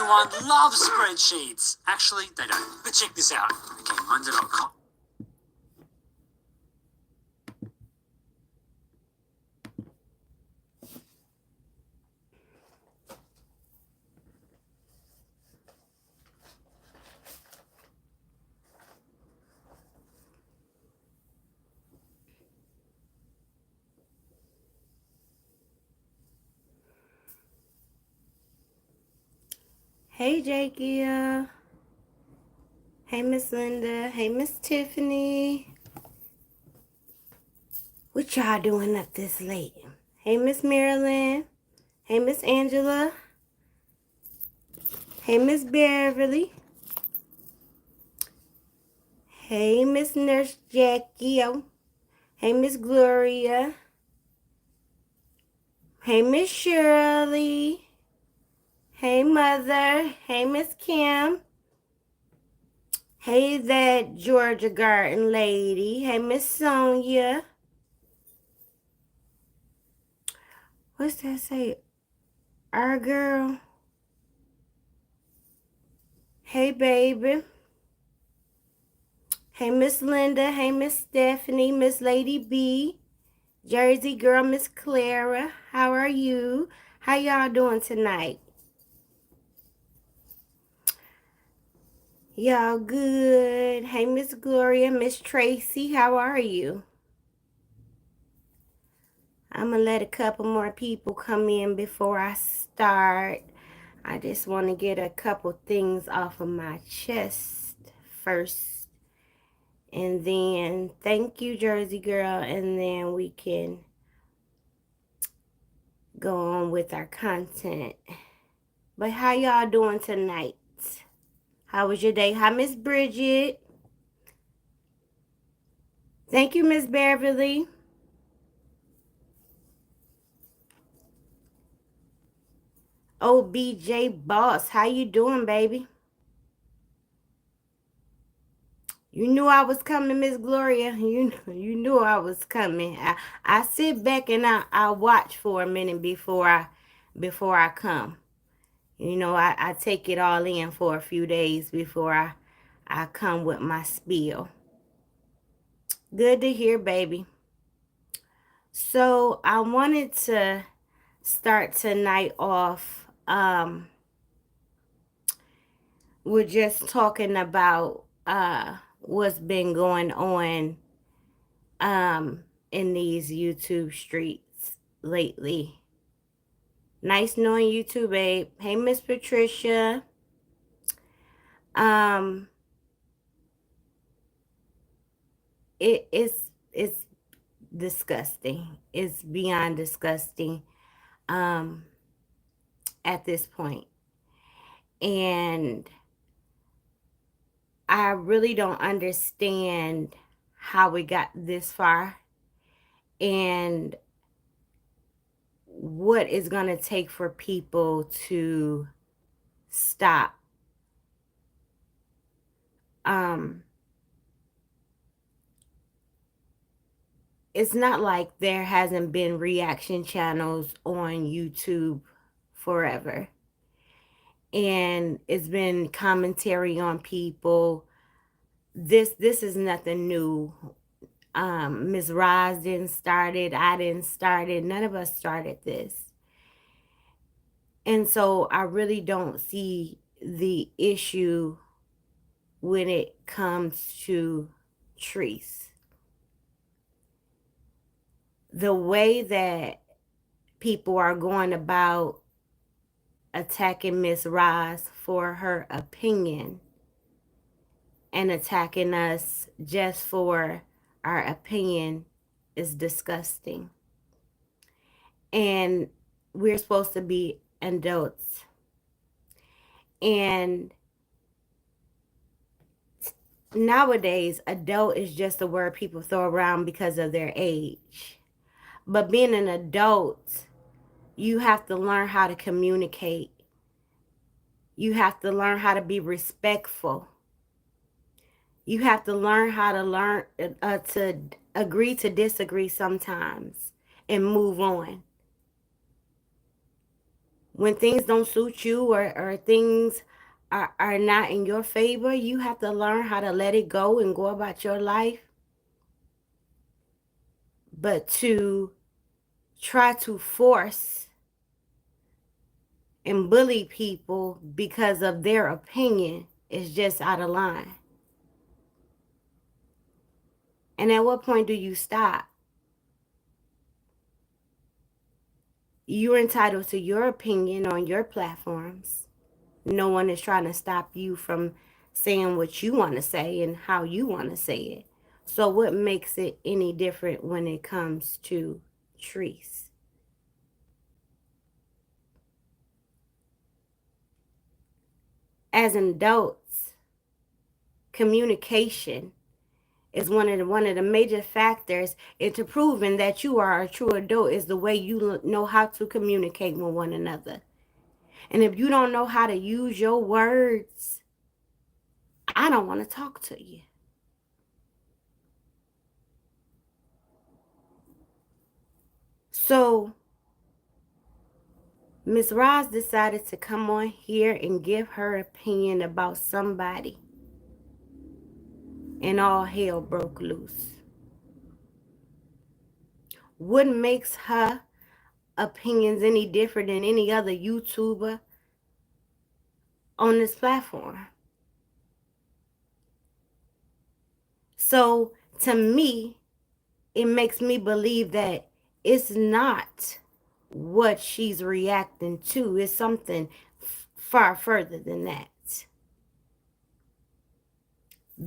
Everyone loves spreadsheets. Actually, they don't. But check this out. Okay, Monday.com. Hey, Jakey. Hey, Miss Linda. Hey, Miss Tiffany. What y'all doing up this late? Hey, Miss Marilyn. Hey, Miss Angela. Hey, Miss Beverly. Hey, Miss Nurse Jackie. Hey, Miss Gloria. Hey, Miss Shirley. Hey, Mother. Hey, Miss Kim. Hey, that Georgia Garden lady. Hey, Miss Sonia. What's that say? Our girl. Hey, baby. Hey, Miss Linda. Hey, Miss Stephanie. Miss Lady B. Jersey girl, Miss Clara. How are you? How y'all doing tonight? Y'all good? Hey, Miss Gloria. Miss Tracy. How are you? I'm going to let a couple more people come in before I start. I just want to get a couple things off of my chest first. And then, thank you, Jersey girl. And then we can go on with our content. But how y'all doing tonight? How was your day? Hi, Miss Bridget. Thank you, Miss Beverly. OBJ Boss, how you doing, baby? You knew I was coming, Miss Gloria. You knew I was coming. I sit back and I watch for a minute before I come. You know, I take it all in for a few days before I come with my spiel. Good to hear, baby. So I wanted to start tonight off. We're just talking about what's been going on in these YouTube streets lately. Nice knowing you too, babe. Hey, Miss Patricia. It's disgusting. It's beyond disgusting at this point. And I really don't understand how we got this far and what is going to take for people to stop. It's not like there hasn't been reaction channels on YouTube forever. And it's been commentary on people. This is nothing new. Ms. Roz didn't start it. I didn't start it. None of us started this. And so I really don't see the issue when it comes to Treese. The way that people are going about attacking Miss Roz for her opinion and attacking us just for our opinion is disgusting. And we're supposed to be adults. And nowadays, adult is just a word people throw around because of their age. But being an adult, you have to learn how to communicate. You have to learn how to be respectful. You have to learn how to agree to disagree sometimes and move on. When things don't suit you, or things are not in your favor, you have to learn how to let it go and go about your life. But to try to force and bully people because of their opinion is just out of line. And at what point do you stop? You're entitled to your opinion on your platforms. No one is trying to stop you from saying what you want to say and how you want to say it. So what makes it any different when it comes to Treese? As adults, communication is one of the major factors into proving that you are a true adult, is the way you know how to communicate with one another. And if you don't know how to use your words, I don't want to talk to you. So Miss Roz decided to come on here and give her opinion about somebody, and all hell broke loose. What makes her opinions any different than any other YouTuber on this platform? So to me, it makes me believe that it's not what she's reacting to. It's something far further than that.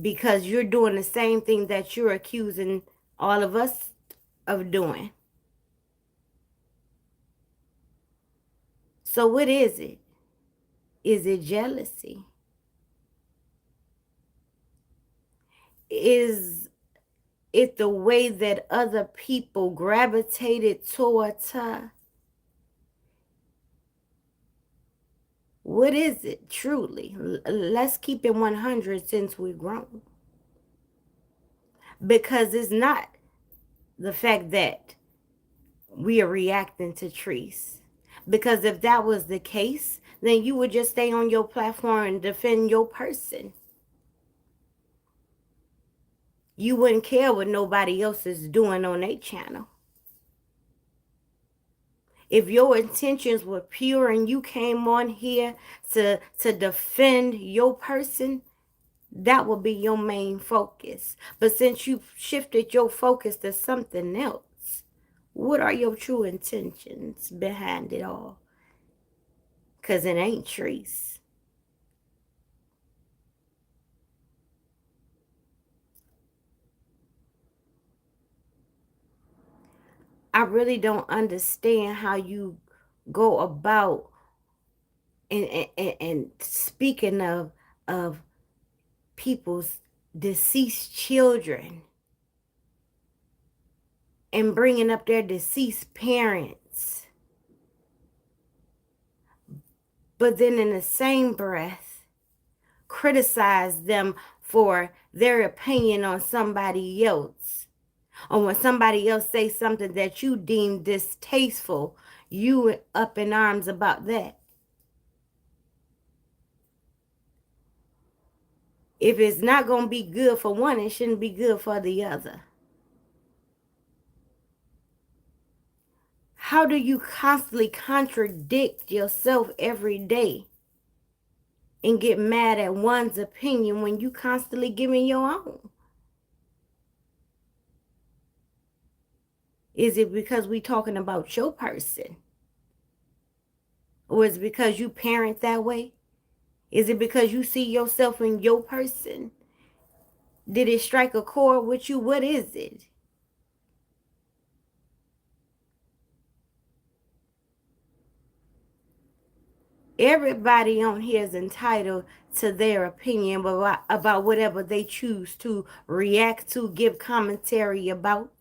Because you're doing the same thing that you're accusing all of us of doing. So what is it? Is it jealousy? Is it the way that other people gravitated towards her? What is it truly? Let's keep it 100 since we've grown. Because it's not the fact that we are reacting to Treese. Because if that was the case, then you would just stay on your platform and defend your person. You wouldn't care what nobody else is doing on their channel. If your intentions were pure and you came on here to defend your person, that would be your main focus. But since you've shifted your focus to something else, what are your true intentions behind it all? Because it ain't Treese. I really don't understand how you go about and speaking of people's deceased children and bringing up their deceased parents, but then in the same breath criticize them for their opinion on somebody else. Or when somebody else says something that you deem distasteful, you up in arms about that. If it's not going to be good for one, it shouldn't be good for the other. How do you constantly contradict yourself every day and get mad at one's opinion when you constantly giving your own? Is it because we talking about your person? Or is it because you parent that way? Is it because you see yourself in your person? Did it strike a chord with you? What is it? Everybody on here is entitled to their opinion about whatever they choose to react to, give commentary about.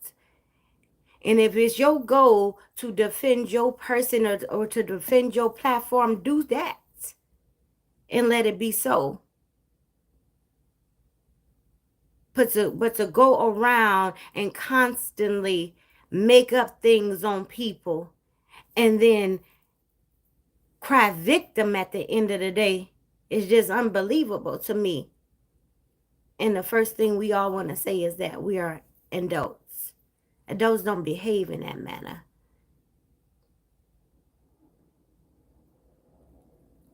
And if it's your goal to defend your person or to defend your platform, do that and let it be so. But to go around and constantly make up things on people and then cry victim at the end of the day is just unbelievable to me. And the first thing we all want to say is that we are adults. Adults don't behave in that manner.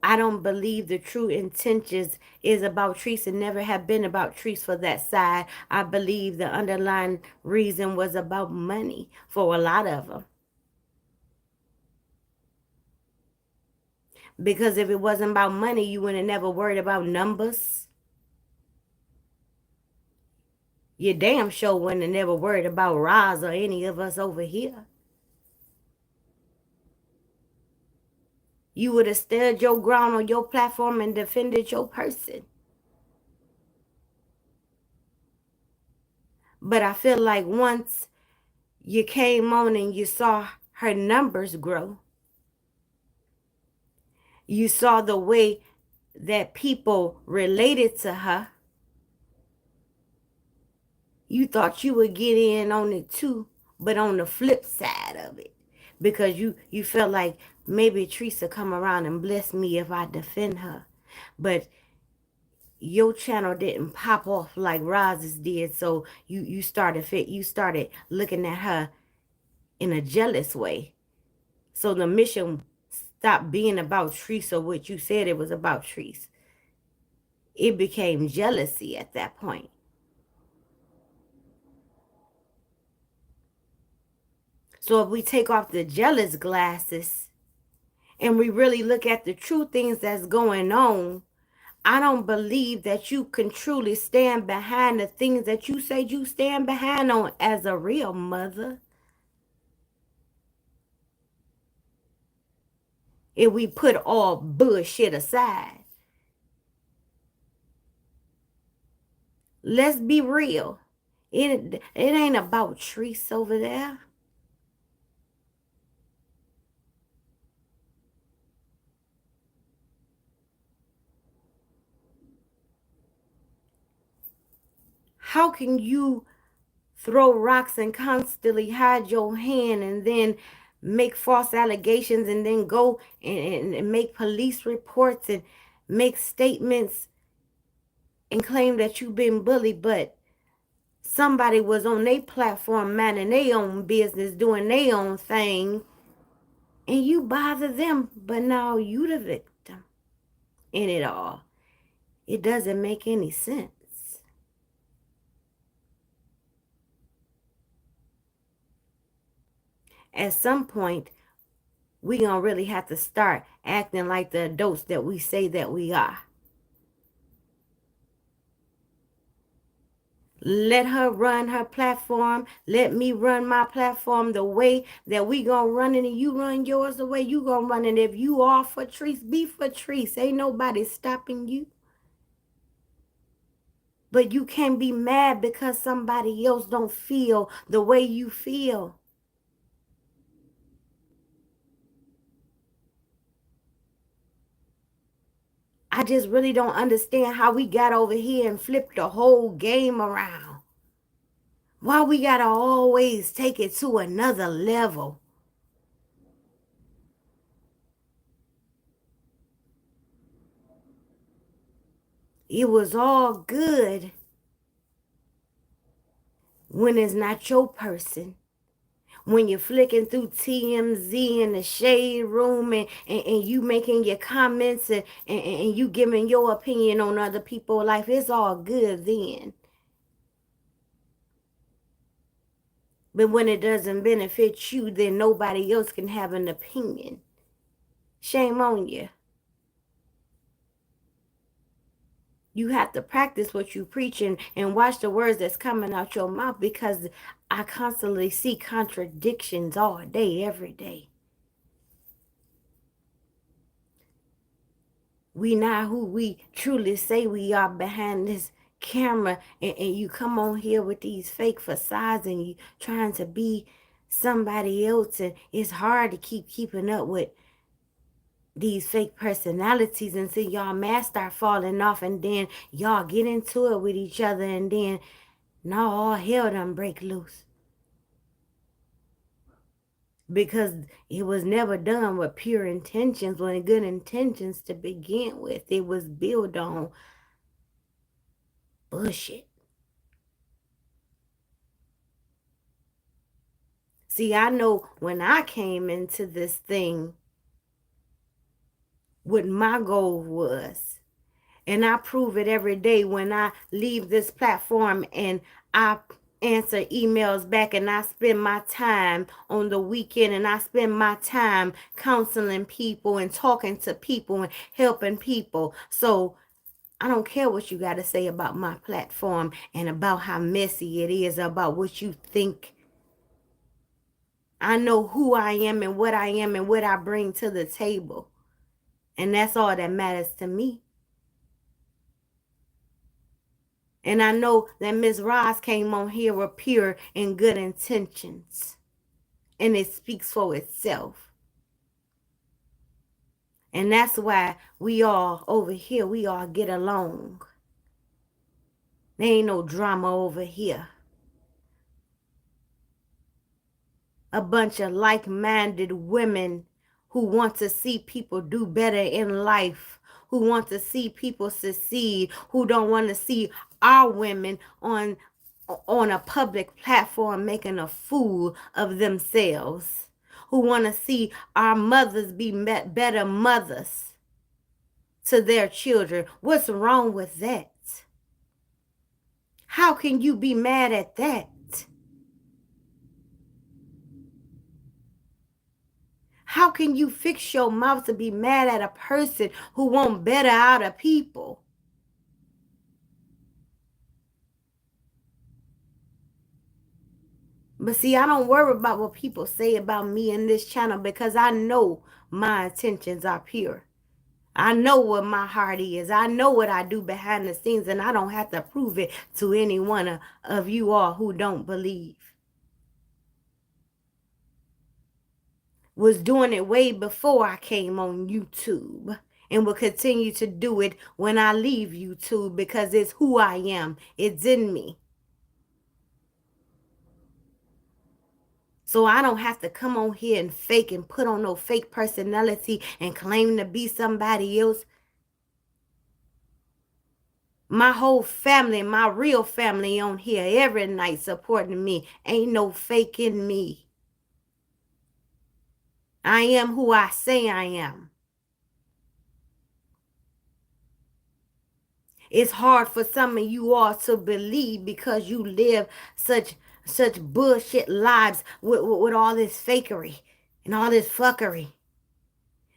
I don't believe the true intentions is about Treese and never have been about Treese for that side. I believe the underlying reason was about money for a lot of them. Because if it wasn't about money, you would have never worried about numbers. You damn sure wouldn't have never worried about Roz or any of us over here. You would have stood your ground on your platform and defended your person. But I feel like once you came on and you saw her numbers grow, you saw the way that people related to her, you thought you would get in on it too, but on the flip side of it. Because you felt like maybe Teresa come around and bless me if I defend her. But your channel didn't pop off like Roz's did, so you started looking at her in a jealous way. So the mission stopped being about Teresa, what you said it was about Teresa. It became jealousy at that point. So if we take off the jealous glasses and we really look at the true things that's going on, I don't believe that you can truly stand behind the things that you say you stand behind on as a real mother. If we put all bullshit aside. Let's be real. It ain't about Treese over there. How can you throw rocks and constantly hide your hand and then make false allegations and then go and make police reports and make statements and claim that you've been bullied, but somebody was on their platform minding their own business, doing their own thing, and you bother them, but now you the victim in it all. It doesn't make any sense. At some point, we gonna really have to start acting like the adults that we say that we are. Let her run her platform. Let me run my platform the way that we gonna run it, and you run yours the way you gonna run it. If you are for Treese, be for Treese. Ain't nobody stopping you. But you can't be mad because somebody else don't feel the way you feel. I just really don't understand how we got over here and flipped the whole game around. Why we gotta always take it to another level? It was all good when it's not your person. When you're flicking through TMZ in the shade room and you making your comments and you giving your opinion on other people's life, it's all good then. But when it doesn't benefit you, then nobody else can have an opinion. Shame on you. You have to practice what you preach and watch the words that's coming out your mouth, because I constantly see contradictions all day, every day. We not who we truly say we are behind this camera, and you come on here with these fake facades and you trying to be somebody else, and it's hard to keeping up with these fake personalities until y'all masks start falling off, and then y'all get into it with each other, and then now all hell done break loose. because it was never done with pure intentions, with good intentions to begin with. It was built on bullshit. See, I know when I came into this thing, what my goal was. And I prove it every day when I leave this platform and I answer emails back and I spend my time on the weekend and I spend my time counseling people and talking to people and helping people. So I don't care what you got to say about my platform and about how messy it is, about what you think. I know who I am and what I bring to the table. And that's all that matters to me. And I know that Miss Ross came on here with pure and good intentions. And it speaks for itself. And that's why we all over here, we all get along. There ain't no drama over here. A bunch of like-minded women who want to see people do better in life, who want to see people succeed, who don't want to see our women on a public platform making a fool of themselves, who want to see our mothers be better mothers to their children. What's wrong with that? How can you be mad at that? How can you fix your mouth to be mad at a person who want better out of people? But see, I don't worry about what people say about me in this channel because I know my intentions are pure. I know what my heart is. I know what I do behind the scenes, and I don't have to prove it to any one of you all who don't believe. Was doing it way before I came on YouTube and will continue to do it when I leave YouTube because it's who I am. It's in me. So I don't have to come on here and fake and put on no fake personality and claim to be somebody else. My whole family, my real family on here every night supporting me. Ain't no faking me. I am who I say I am. It's hard for some of you all to believe because you live such bullshit lives with all this fakery and all this fuckery.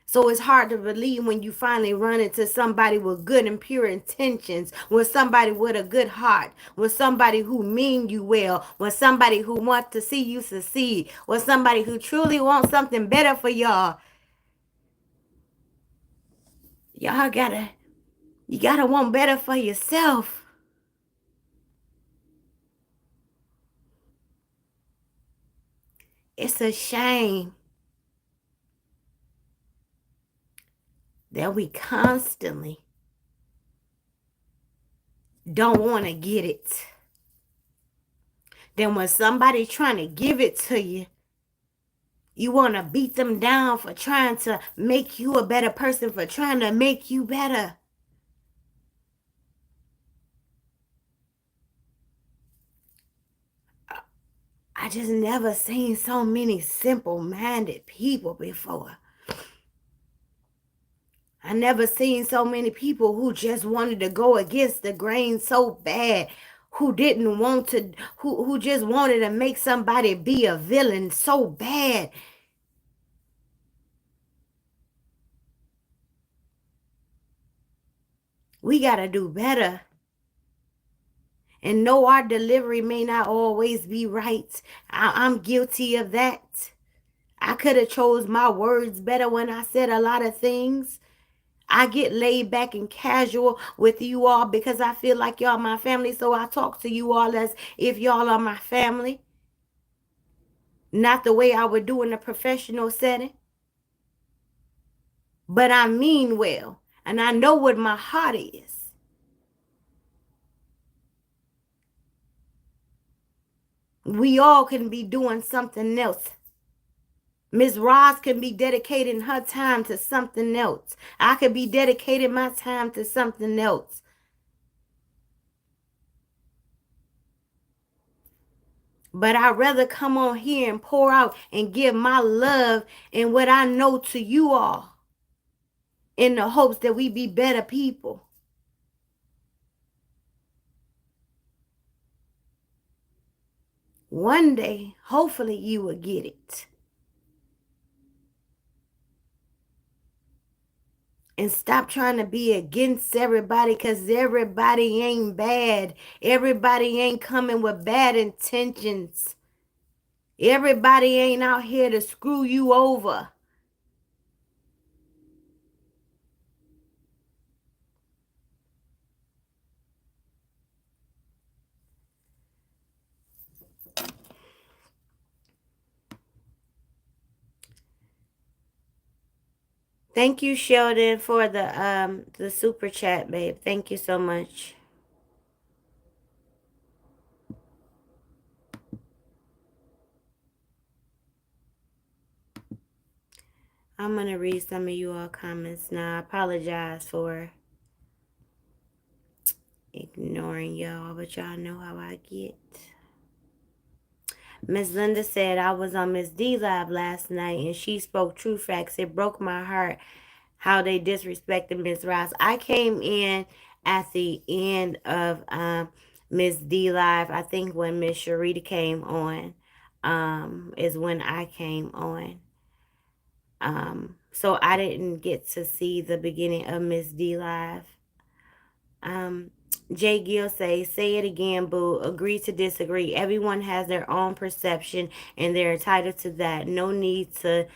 So it's hard to believe when you finally run into somebody with good and pure intentions, with somebody with a good heart, with somebody who mean you well, with somebody who wants to see you succeed, with somebody who truly wants something better for y'all. You gotta want better for yourself. It's a shame that we constantly don't want to get it. Then when somebody's trying to give it to you, you want to beat them down for trying to make you a better person, for trying to make you better. I just never seen so many simple-minded people before. I never seen so many people who just wanted to go against the grain so bad, who didn't want to, who just wanted to make somebody be a villain so bad. We got to do better. And no, our delivery may not always be right. I'm guilty of that. I could have chose my words better when I said a lot of things. I get laid back and casual with you all because I feel like y'all my family. So I talk to you all as if y'all are my family. Not the way I would do in a professional setting. But I mean well. And I know what my heart is. We all can be doing something else. Miss Roz can be dedicating her time to something else. I could be dedicating my time to something else. But I'd rather come on here and pour out and give my love and what I know to you all in the hopes that we be better people. One day, hopefully you will get it. And stop trying to be against everybody, because everybody ain't bad. Everybody ain't coming with bad intentions. Everybody ain't out here to screw you over. Thank you, Sheldon, for the super chat, babe. Thank you so much. I'm gonna read some of you all comments now. I apologize for ignoring y'all, but y'all know how I get. Miss Linda said I was on Miss D Live last night and she spoke true facts. It broke my heart how they disrespected Miss Ross. I came in at the end of Miss D Live. I think when Miss Sharita came on, is when I came on. So I didn't get to see the beginning of Miss D Live. Jay Gill say it again, boo. Agree to disagree. Everyone has their own perception and they're entitled to that. No need to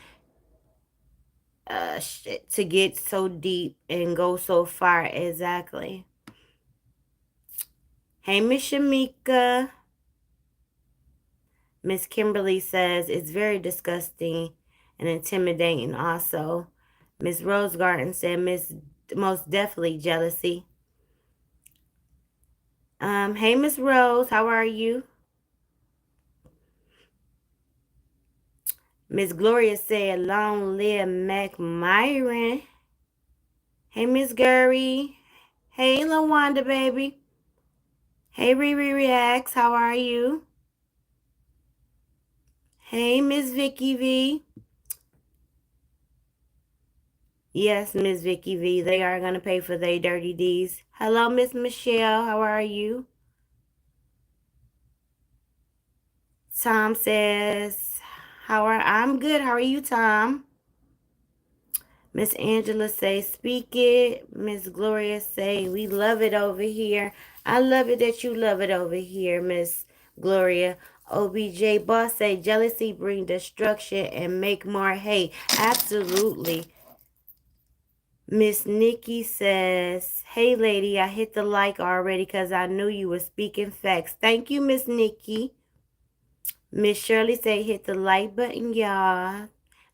get so deep and go so far. Exactly. Hey, Miss Shamika. Miss Kimberly says it's very disgusting and intimidating also. Miss Rosegarden said most definitely jealousy. Hey, Miss Rose, how are you? Miss Gloria said, long live Mac Myron. Hey, Miss Gurry. Hey, LaWanda, baby. Hey, Riri Reacts, how are you? Hey, Miss Vicky V. Yes, Miss Vicky V, they are going to pay for their dirty deeds. Hello, Miss Michelle, how are you? Tom says, I'm good. How are you, Tom? Miss Angela say, speak it. Miss Gloria say, we love it over here. I love it that you love it over here, Miss Gloria. OBJ Boss say, jealousy bring destruction and make more hate. Absolutely. Miss Nikki says, hey, lady, I hit the like already because I knew you were speaking facts. Thank you, Miss Nikki. Miss Shirley say, hit the like button, y'all.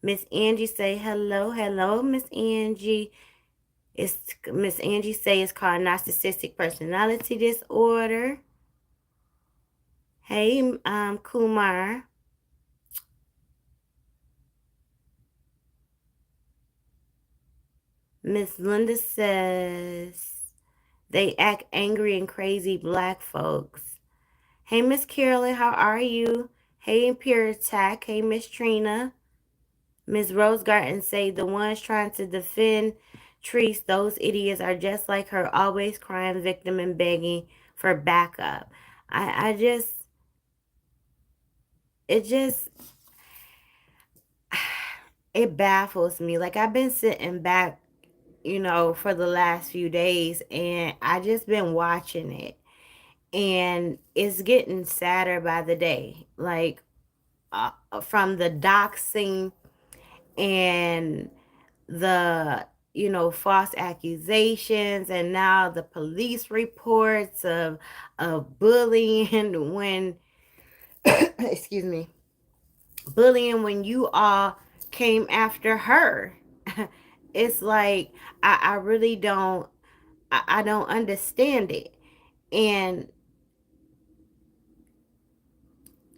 Miss Angie say, hello, hello, Miss Angie. Miss Angie say it's called narcissistic personality disorder. Hey, Kumar. Miss Linda says they act angry and crazy black folks. Hey, Miss Carolyn, how are you? Hey, Pure Attack. Hey, Miss Trina. Miss Rosegarden say the ones trying to defend Treese, those idiots are just like her, always crying victim and begging for backup. It baffles me. Like, I've been sitting back, for the last few days, and I just been watching it, and it's getting sadder by the day. Like, from the doxing and the false accusations, and now the police reports of bullying when excuse me, bullying when you all came after her. It's like I really don't I don't understand it. And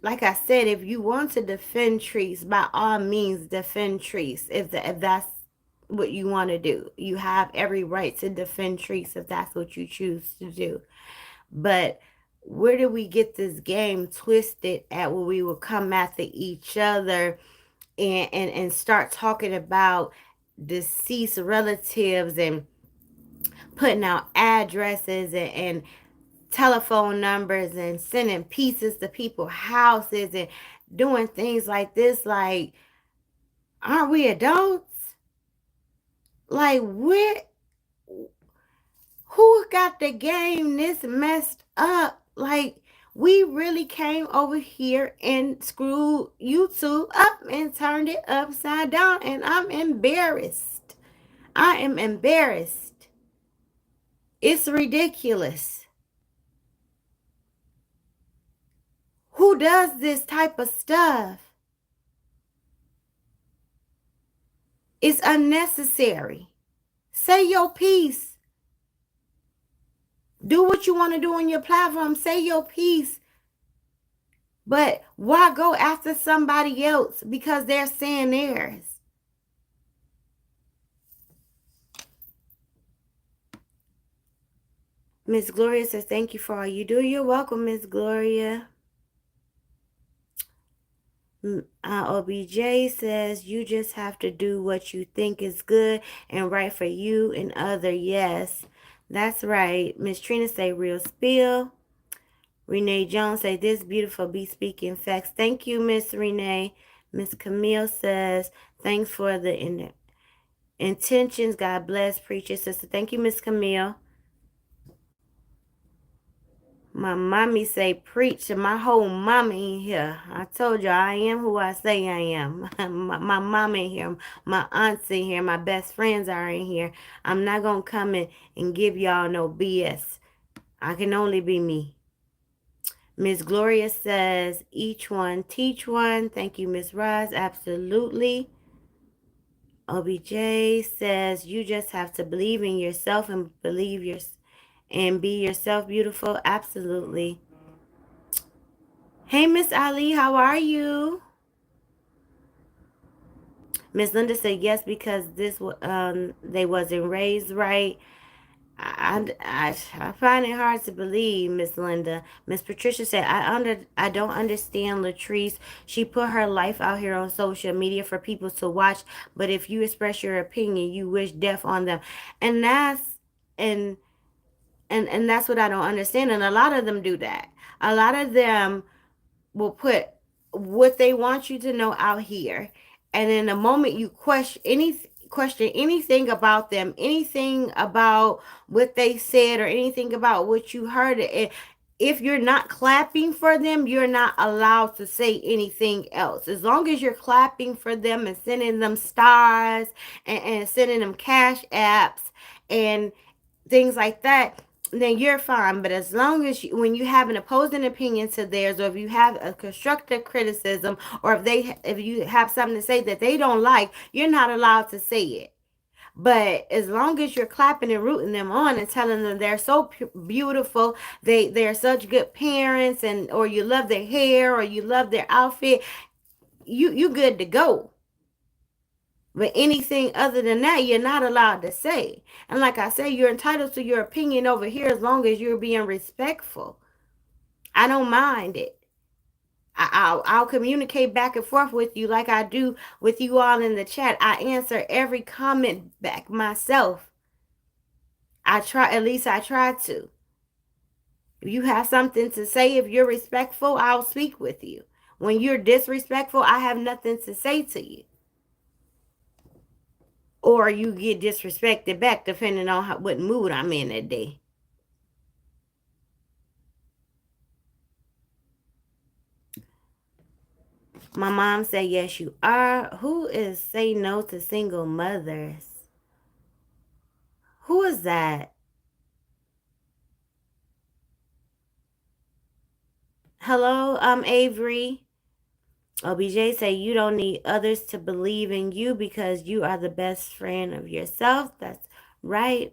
like I said, if you want to defend Treese, by all means defend Treese. If that's what you want to do, you have every right to defend Treese if that's what you choose to do. But where do we get this game twisted at, where we will come after each other and start talking about deceased relatives and putting out addresses and telephone numbers and sending pieces to people's houses and doing things like this? Like, aren't we adults? Like, who got the game this messed up? Like, we really came over here and screwed YouTube up and turned it upside down, and I'm embarrassed. I am embarrassed. It's ridiculous. Who does this type of stuff? It's unnecessary. Say your piece. Do what you want to do on your platform. Say your piece. But why go after somebody else because they're saying theirs? Miss Gloria says, thank you for all you do. You're welcome, Miss Gloria. OBJ says, you just have to do what you think is good and right for you and other. Yes, that's right. Miss Trina say, real spill. Renee Jones say, this beautiful be speaking facts. Thank you, Miss Renee. Miss Camille says, thanks for the intentions. God bless, preacher sister. Thank you, Miss Camille. My mommy say, preach, and my whole mama in here. I told you I am who I say I am. my mama in here, my aunts in here, my best friends are in here. I'm not going to come in and give y'all no BS. I can only be me. Miss Gloria says, each one teach one. Thank you, Miss Roz. Absolutely. OBJ says, you just have to believe in yourself and and be yourself, beautiful. Absolutely. Hey, Miss Ali, how are you? Miss Linda said yes because they wasn't raised right. I find it hard to believe, Miss Linda. Miss Patricia said, I don't understand Latrice. She put her life out here on social media for people to watch, but if you express your opinion, you wish death on them. And and that's what I don't understand. And a lot of them do that. A lot of them will put what they want you to know out here, and in the moment you question anything about them, anything about what they said, or anything about what you heard, if you're not clapping for them, you're not allowed to say anything else. As long as you're clapping for them and sending them stars and sending them cash apps and things like that, then you're fine. But as long as when you have an opposing opinion to theirs, or if you have a constructive criticism, or if you have something to say that they don't like, you're not allowed to say it. But as long as you're clapping and rooting them on and telling them they're so beautiful, they're such good parents, and or you love their hair or you love their outfit, you good to go. But anything other than that, you're not allowed to say. And like I say, you're entitled to your opinion over here as long as you're being respectful. I don't mind it. I'll communicate back and forth with you like I do with you all in the chat. I answer every comment back myself. At least I try to. If you have something to say, if you're respectful, I'll speak with you. When you're disrespectful, I have nothing to say to you. Or you get disrespected back, depending on what mood I'm in that day. My mom said, yes, you are. Who is say no to single mothers? Who is that? Hello, Avery. OBJ say, you don't need others to believe in you because you are the best friend of yourself. That's right.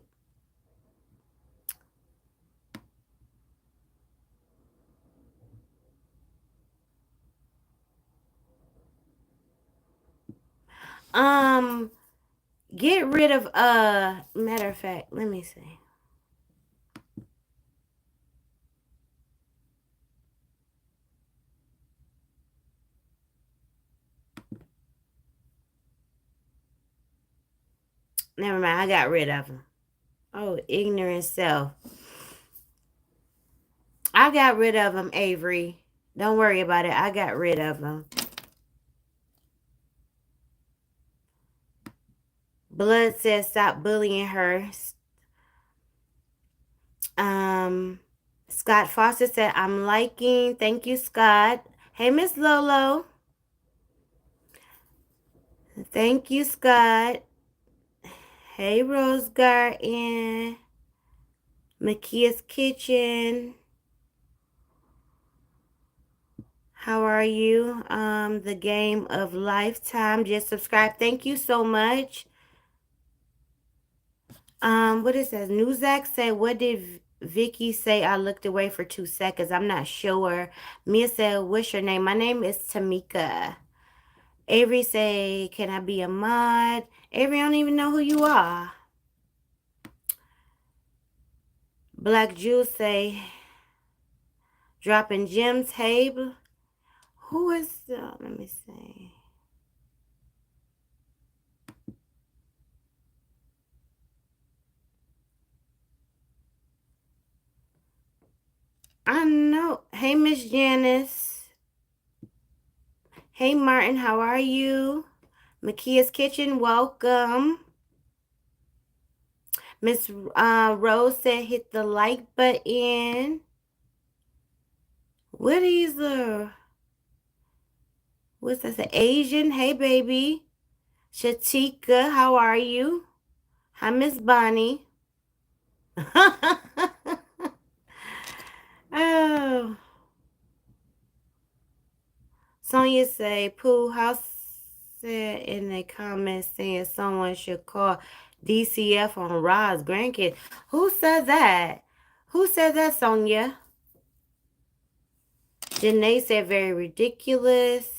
Um, get rid of matter of fact, let me see. Never mind, I got rid of him. Oh, ignorant self. I got rid of him, Avery. Don't worry about it. I got rid of him. Blood says stop bullying her. Scott Foster said, I'm liking. Thank you, Scott. Hey, Miss Lolo. Thank you, Scott. Hey, Rose Garden. Makia's Kitchen. How are you? The Game of Lifetime. Just subscribe. Thank you so much. What it says? Newzak said, what did Vicky say? I looked away for 2 seconds. I'm not sure. Mia said, what's your name? My name is Tamika. Avery say, can I be a mod? Avery, I don't even know who you are. Black Jules say, dropping gems, Habe. Who is, let me see. I know. Hey, Miss Janice. Hey, Martin, how are you? Makia's Kitchen, welcome. Miss Rose said, hit the like button. What is what's that? Asian? Hey, baby. Shatika, how are you? Hi, Miss Bonnie. Oh. Sonia say, Pooh, how said in the comments saying someone should call DCF on Rod's grandkid. Who said that? Who said that, Sonia? Janae said very ridiculous.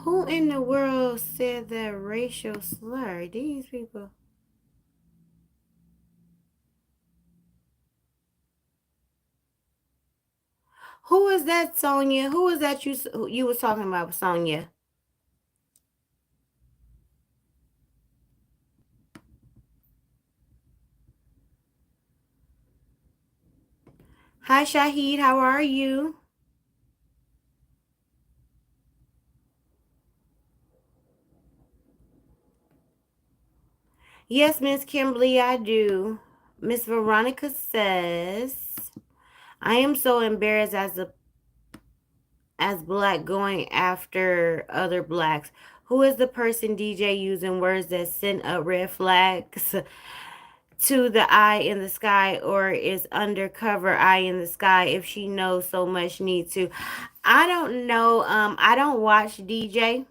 Who in the world said that racial slur? These people. Who is that, Sonia? Who is that you was talking about, Sonia? Hi, Shahid. How are you? Yes, Miss Kimberly, I do. Miss Veronica says, I am so embarrassed as black going after other blacks. Who is the person DJ using words that send up red flags to the eye in the sky, or is undercover eye in the sky if she knows so much need to? I don't know. I don't watch DJ.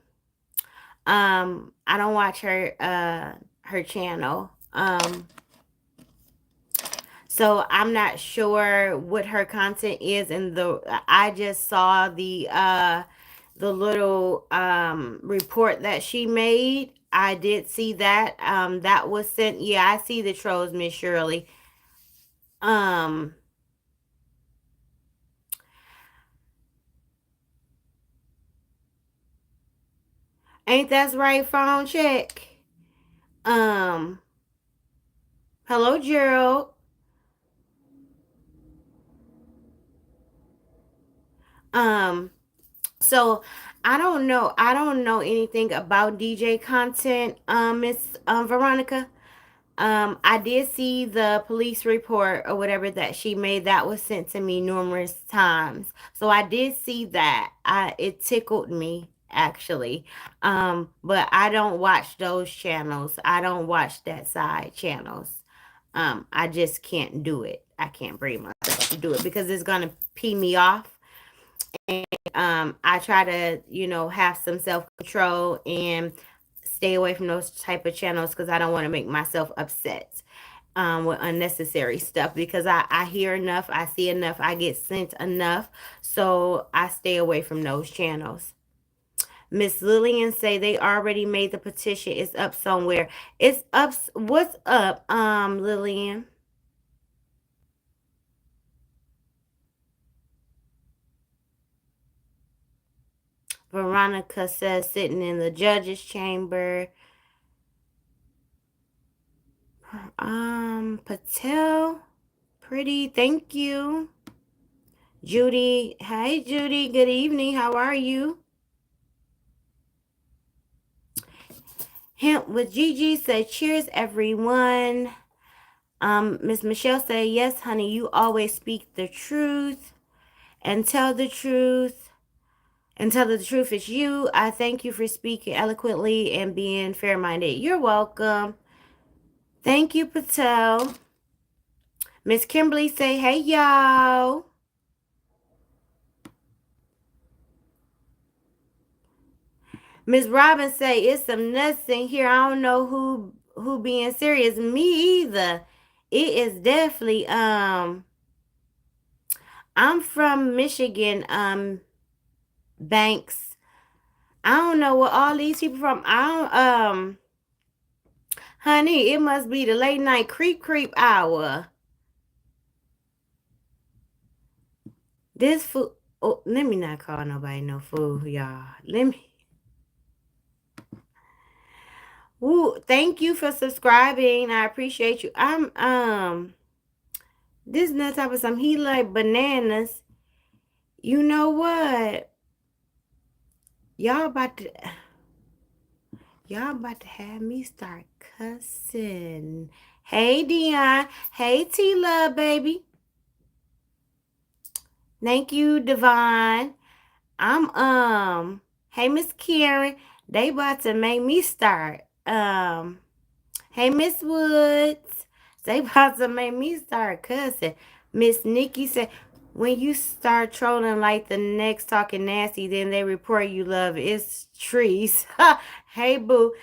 I don't watch her channel. So I'm not sure what her content is, and I just saw the little report that she made. I did see that. That was sent. Yeah, I see the trolls, Miss Shirley. Um ain't that's right, phone check. Um Hello, Gerald. Um So I don't know. I don't know anything about DJ content, Miss Veronica. I did see the police report or whatever that she made that was sent to me numerous times. So I did see that. It tickled me actually. But I don't watch those channels. I don't watch that side channels. I just can't do it. I can't bring myself to do it because it's gonna pee me off. I try to, have some self control and stay away from those type of channels because I don't want to make myself upset. with unnecessary stuff, because I hear enough, I see enough, I get sent enough, so I stay away from those channels. Miss Lillian say they already made the petition. It's up somewhere. It's up. What's up, Lillian? Veronica says sitting in the judge's chamber. Patel, pretty, thank you. Judy, hi Judy, good evening. How are you? Hemp with Gigi said, cheers everyone. Miss Michelle said, yes, honey, you always speak the truth and tell the truth. And tell the truth is you. I thank you for speaking eloquently and being fair-minded. You're welcome. Thank you, Patel. Miss Kimberly say, hey, y'all. Miss Robin say, it's some nuts in here. I don't know who being serious. Me either. It is definitely, I'm from Michigan, Banks. I don't know what all these people from. I don't, honey, it must be the late night creep hour. This food. Oh, let me not call nobody no fool, y'all. Let me. Woo, thank you for subscribing. I appreciate you. This nut type of some. He like bananas. You know what? Y'all about to have me start cussing. Hey Dion. Hey T Love baby. Thank you, Devon. Hey Miss Karen. They about to make me start. Hey Miss Woods. They about to make me start cussing. Miss Nikki said, when you start trolling like the next talking nasty, then they report you love. It's trees. Hey boo.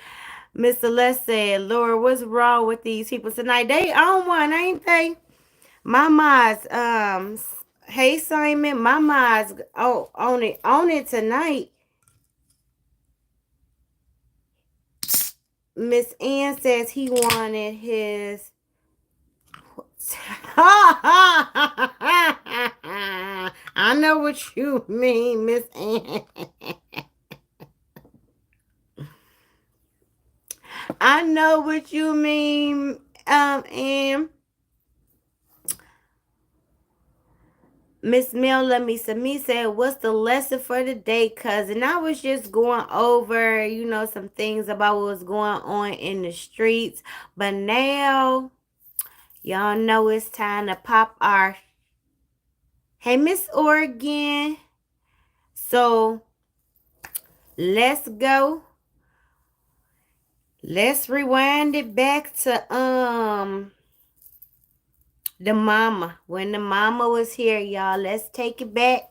Miss Celeste said, Lord, what's wrong with these people tonight? They on one, ain't they? Mama's, hey Simon, Mama's on it tonight. Miss Ann says he wanted his. I know what you mean, Miss Ann. I know what you mean, Ann. Miss Mel let me said, what's the lesson for the day, cousin? I was just going over, some things about what was going on in the streets. But now, y'all know it's time to pop our... Hey, Miss Oregon. So, let's go. Let's rewind it back to, the mama. When the mama was here, y'all. Let's take it back.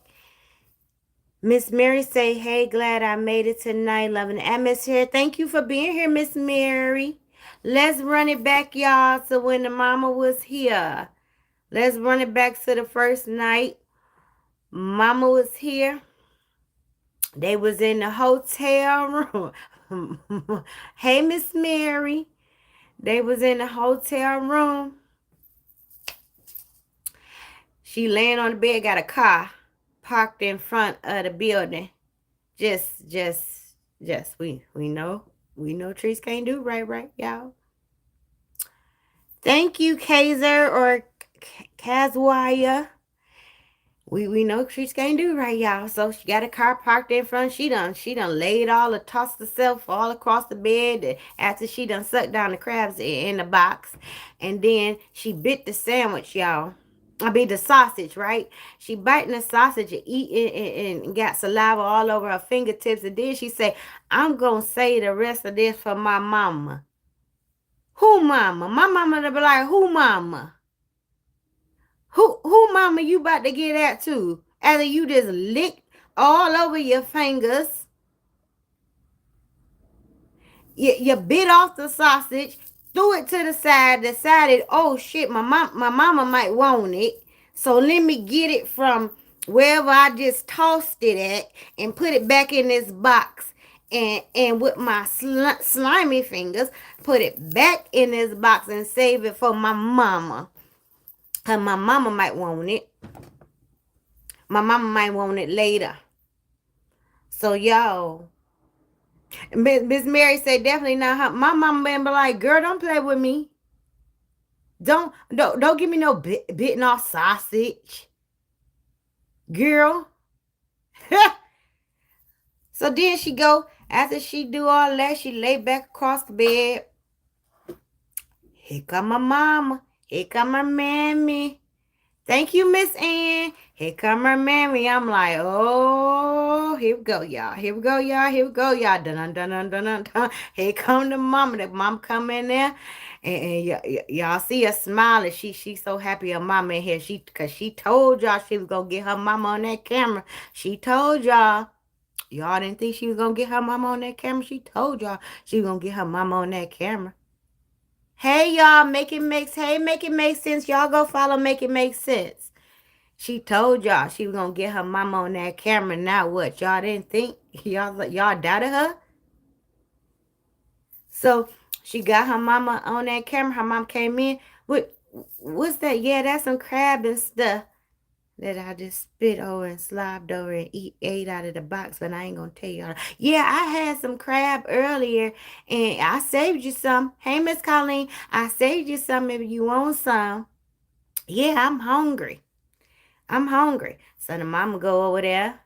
Miss Mary say, hey, glad I made it tonight. Loving the atmosphere. Thank you for being here, Miss Mary. Let's run it back, y'all, to when the mama was here. Let's run it back to the first night. Mama was here. They was in the hotel room. Hey, Miss Mary. They was in the hotel room. She laying on the bed, got a car parked in front of the building. Just, we know trees can't do right, y'all. Thank you, Kaiser or Kazwaya. We know trees can't do right, y'all. So she got a car parked in front. She done laid tossed herself all across the bed after she done sucked down the crabs in the box. And then she bit the sandwich, y'all. The sausage, right? She biting the sausage and eating and got saliva all over her fingertips. And then she say, I'm going to say the rest of this for my mama. Who mama? My mama to be like, who mama? Who mama you about to get at too? After you just licked all over your fingers. You bit off the sausage, threw it to the side, decided, oh shit, my mama might want it. So let me get it from wherever I just tossed it at and put it back in this box. And with my slimy fingers, put it back in this box and save it for my mama. Cause my mama might want it. My mama might want it later. So y'all, Miss Mary said definitely not her. My mama been be like, girl, don't play with me. Don't give me no bitten off sausage, girl. So then she go, after she do all that, she lay back across the bed. Here come my mama. Here come her mammy. Thank you, Miss Ann. Here come her mammy. I'm like, oh, here we go, y'all. Here we go, y'all. Here we go, y'all. Dun dun dun dun dun dun. Here come the mama. The mom come in there, and y'all see her smiling. She so happy her mama in here. Cause she told y'all she was gonna get her mama on that camera. She told y'all. Y'all didn't think she was gonna get her mama on that camera. She told y'all she was gonna get her mama on that camera. Hey y'all, make it make sense. Y'all go follow Make It Make Sense. She told y'all she was gonna get her mama on that camera. Now what? Y'all didn't think? Y'all doubted her? So she got her mama on that camera. Her mom came in. What's that? Yeah, that's some crab and stuff that I just spit over and slobbed over and ate out of the box, but I ain't gonna tell y'all. Yeah, I had some crab earlier and I saved you some. Hey, Miss Colleen, I saved you some if you want some. Yeah, I'm hungry. I'm hungry. So the mama go over there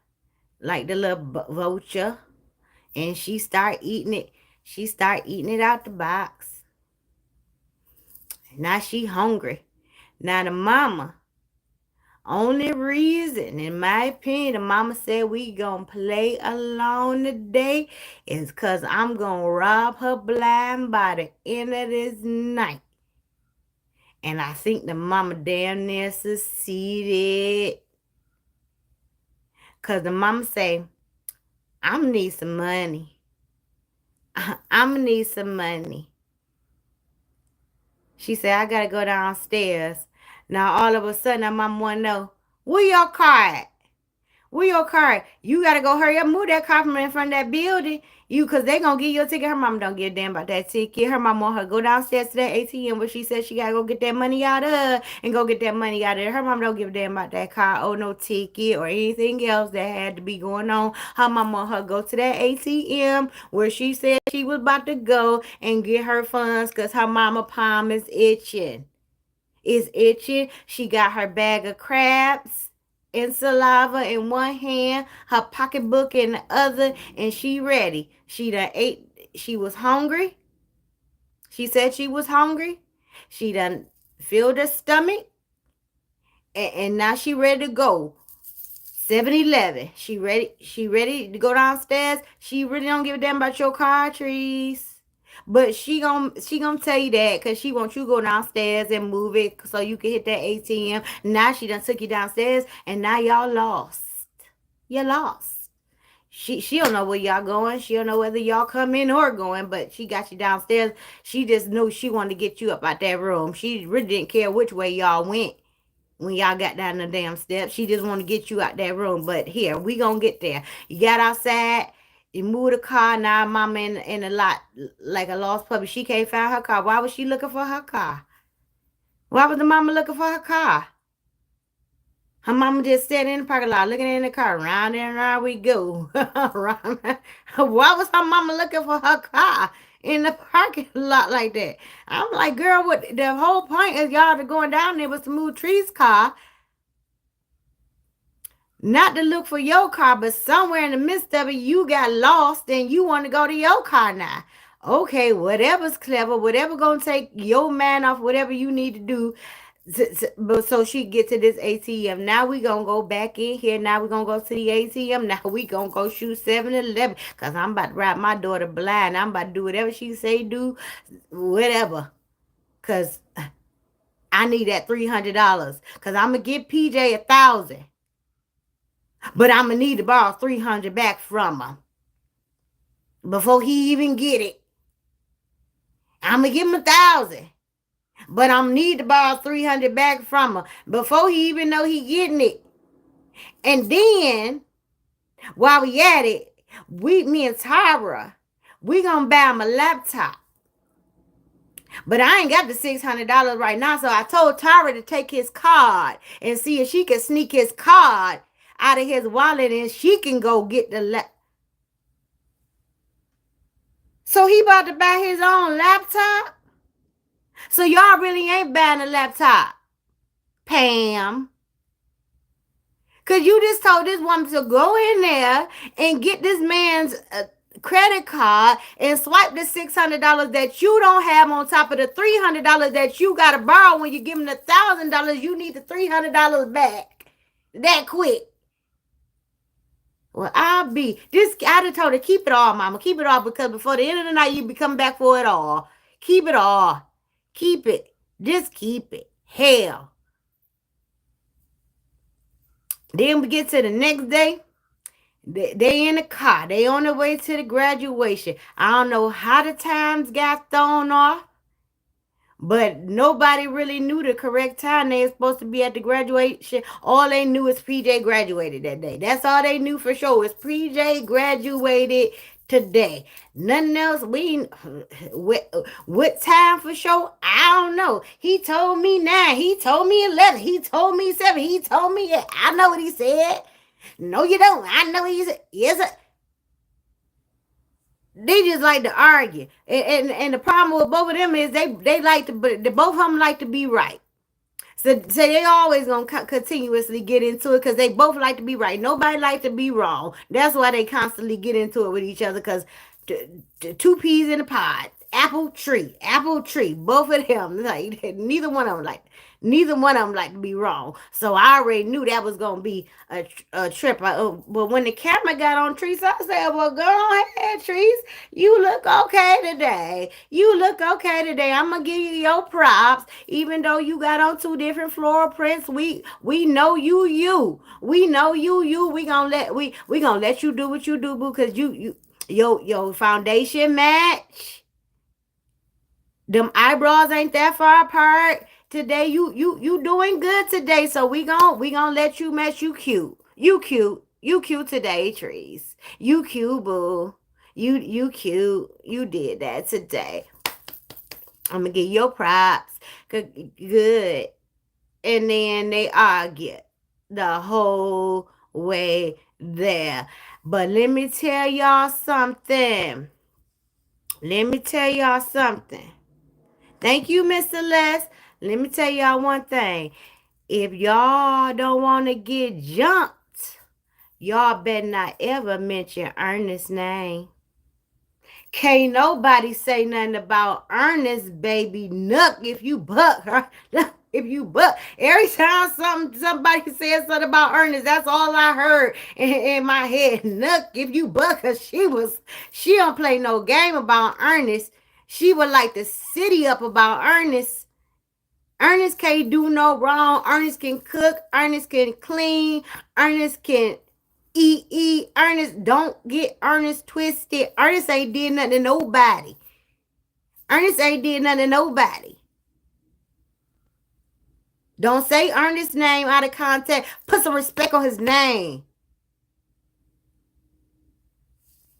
like the little vulture and she start eating it. She start eating it out the box. Now she hungry. Now the mama, only reason, in my opinion, the mama said we gonna play alone today is because I'm gonna rob her blind by the end of this night. And I think the mama damn near succeeded. Because the mama say, I'm gonna need some money. I'm gonna need some money. She said, I gotta go downstairs. Now all of a sudden, my mama wanna know, where your car at? Where your car? You gotta go hurry up, move that car from in front of that building. Cause they gonna give you a ticket. Her mom don't give a damn about that ticket. Her mom want her to go downstairs to that ATM where she said she gotta go get that money out of and go get that money out of there. Her mom don't give a damn about that car or no ticket or anything else that had to be going on. Her mom want her to go to that ATM where she said she was about to go and get her funds cause her mama palm is itching. It's itching. She got her bag of crabs and saliva in one hand, her pocketbook in the other, and she ready. She done ate. She was hungry. She said she was hungry. She done filled her stomach, and now she ready to go. 7-Eleven. She ready to go downstairs. She really don't give a damn about your car trees. But she gonna tell you that because she wants you to go downstairs and move it so you can hit that ATM. Now she done took you downstairs and now y'all lost. You lost. She don't know where y'all going. She don't know whether y'all come in or going, but she got you downstairs. She just knew she wanted to get you up out that room. She really didn't care which way y'all went when y'all got down the damn steps. She just wanted to get you out that room. But here, we gonna get there. You got outside. You moved the car. Now mama in a lot like a lost puppy. She can't find her car. Why was she looking for her car? Why was the mama looking for her car? Her mama just sitting in the parking lot looking in the car. Round and round we go. Why was her mama looking for her car in the parking lot like that? I'm like, girl, what the whole point is y'all to going down there was to move Tree's car. Not to look for your car, but somewhere in the midst of it, you got lost and you want to go to your car now. Okay, whatever's clever, whatever gonna take your man off, whatever you need to do. But so she get to this ATM. Now we gonna go back in here. Now we gonna go to the ATM. Now we gonna go shoot 7-Eleven. Cause I'm about to ride my daughter blind. I'm about to do whatever she say do, whatever. Cause I need that $300. Cause I'm gonna give PJ 1,000. But I'm going to need to borrow 300 back from him before he even get it. I'm gonna give him 1,000, but I'm need to borrow 300 back from her before he even know he getting it. And then while we at it, me and Tyra, we gonna buy him a laptop. But I ain't got the $600 right now, so I told Tyra to take his card and see if she can sneak his card out of his wallet and she can go get the laptop. So he about to buy his own laptop? So y'all really ain't buying a laptop, Pam. Because you just told this woman to go in there and get this man's credit card and swipe the $600 that you don't have on top of the $300 that you got to borrow. When you give him the $1,000, you need the $300 back that quick. Well, I done told her, keep it all, mama. Keep it all, because before the end of the night, you be coming back for it all. Keep it all. Keep it. Just keep it. Hell. Then we get to the next day. They in the car. They on their way to the graduation. I don't know how the times got thrown off, but nobody really knew the correct time they were supposed to be at the graduation. All they knew is PJ graduated that day. That's all they knew for sure, is PJ graduated today. Nothing else. What time for sure? I don't know. He told me 9. He told me 11. He told me 7. He told me 8. I know what he said. No, you don't. I know he said. Yes, they just like to argue, and the problem with both of them is they like to, but both of them like to be right. So they always gonna continuously get into it because they both like to be right. Nobody like to be wrong. That's why they constantly get into it with each other, because two peas in a pod, apple tree. Both of them, like neither one of them like to be wrong. So I already knew that was gonna be a trip. But when the camera got on Trees, I said, "Well, go ahead, Trees. You look okay today. I'm gonna give you your props, even though you got on 2 different floral prints. We know you. We know you. We gonna let you do what you do, boo, because your foundation match. Them eyebrows ain't that far apart today. You doing good today, so we gonna let you match. You cute today, Trees. You cute, boo. You cute. You did that today. I'm gonna give your props. Good. And then they argue the whole way there. But let me tell y'all something. Thank you, Mr. Les. Let me tell y'all one thing. If y'all don't want to get jumped, y'all better not ever mention Ernest's name. Can't nobody say nothing about Ernest, baby. Nuck if you buck. If you buck. Every time somebody said something about Ernest, that's all I heard in my head. Nuck if you buck. Cause she don't play no game about Ernest. She would like the city up about Ernest. Ernest can't do no wrong. Ernest can cook. Ernest can clean. Ernest can eat. Ernest, don't get Ernest twisted. Ernest ain't did nothing to nobody. Don't say Ernest's name out of context. Put some respect on his name.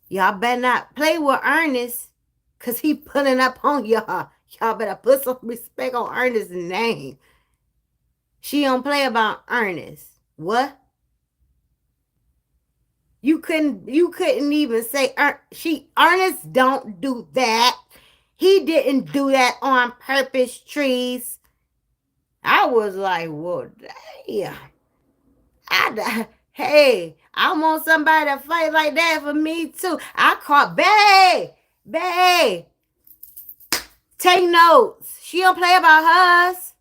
Y'all better not play with Ernest, because he pulling up on y'all. Y'all better put some respect on Ernest's name. She don't play about Ernest. What? You couldn't even say Ernest don't do that. He didn't do that on purpose, Trees. I was like, well, damn. Hey, I want somebody to fight like that for me too. I caught babe. Take notes. She don't play about hers.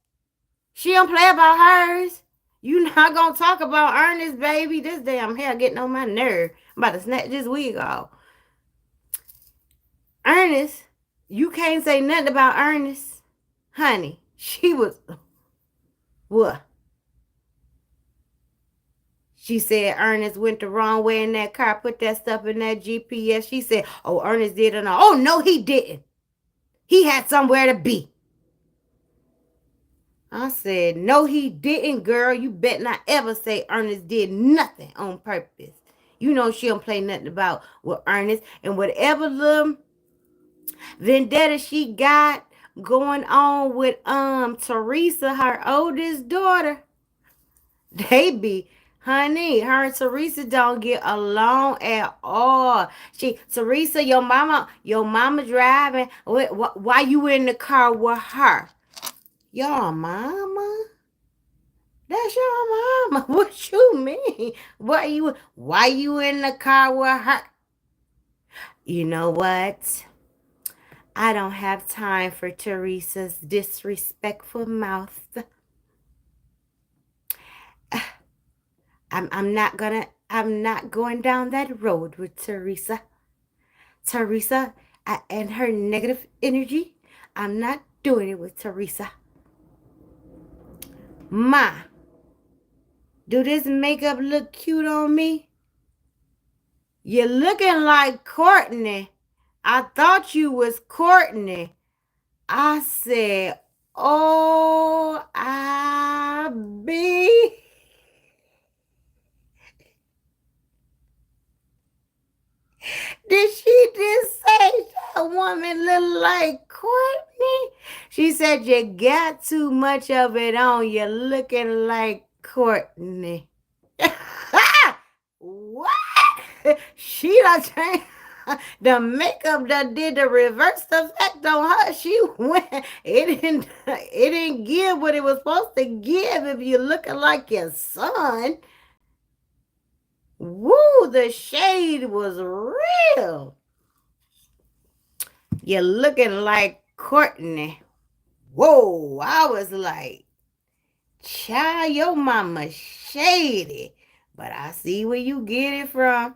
You not gonna talk about Ernest, baby. This damn hair getting on my nerve. I'm about to snatch this wig off. Ernest, you can't say nothing about Ernest. Honey, she was... What? She said Ernest went the wrong way in that car, put that stuff in that GPS. She said, oh, Ernest did it. Oh, no, he didn't. He had somewhere to be. I said, no, he didn't, girl. You bet not ever say Ernest did nothing on purpose. You know she don't play nothing about with Ernest. And whatever little vendetta she got going on with Teresa, her oldest daughter, they be, honey, her and Teresa don't get along at all. Teresa, your mama driving. Why you in the car with her? Your mama? That's your mama. What you mean? Why you in the car with her? You know what? I don't have time for Teresa's disrespectful mouth. I'm not going down that road with Teresa. Teresa and her negative energy. I'm not doing it with Teresa. Ma, do this makeup look cute on me? You're looking like Courtney. I thought you was Courtney. I said, oh, I be. Did she just say that woman look like Courtney? She said you got too much of it on. You're looking like Courtney. What? She done changed. The makeup that did the reverse effect on her. She went. It didn't give what it was supposed to give if you're looking like your son. Woo, the shade was real. You're looking like Courtney. Whoa, I was like, child, your mama shady. But I see where you get it from.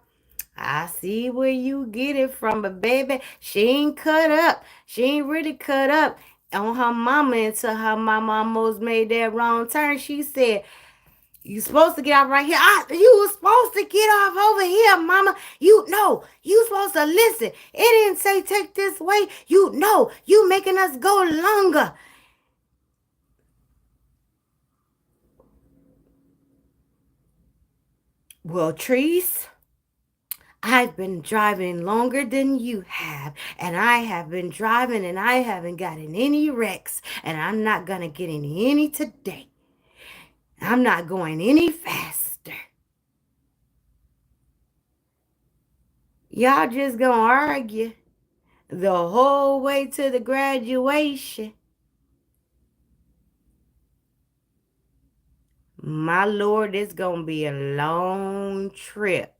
I see where you get it from. But baby, she ain't cut up. She ain't really cut up on her mama until her mama almost made that wrong turn. She said, you supposed to get off right here. You was supposed to get off over here, mama. You supposed to listen. It didn't say take this way. You making us go longer. Well, Trees, I've been driving longer than you have, and I have been driving and I haven't gotten any wrecks, and I'm not going to get any today. I'm not going any faster. Y'all just gonna argue the whole way to the graduation. My Lord, it's gonna be a long trip.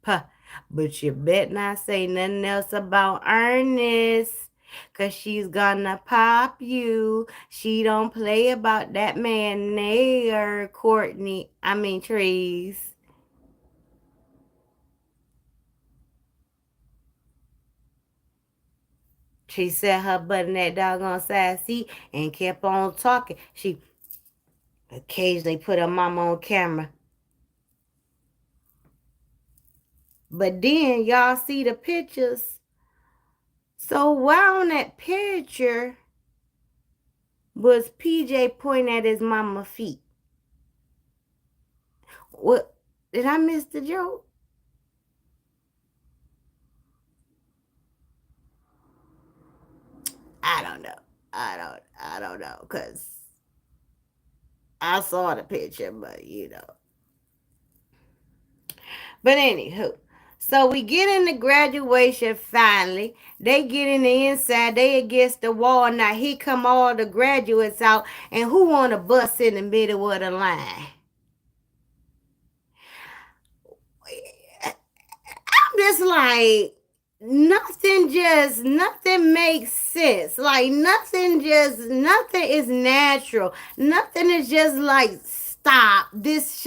But you bet not say nothing else about Ernest. Cause she's gonna pop you. She don't play about that man there, Trees. She set her butt in that doggone side seat and kept on talking. She occasionally put her mama on camera. But then y'all see the pictures. So why on that picture was PJ pointing at his mama's feet? What? Did I miss the joke? I don't know. I don't know, because I saw the picture, but you know. But anywho, so we get in the graduation finally. They get in the inside. They against the wall. Now here come all the graduates out. And who want to bust in the middle of the line? I'm just like, nothing makes sense. Like nothing is natural. Nothing is just like, stop. This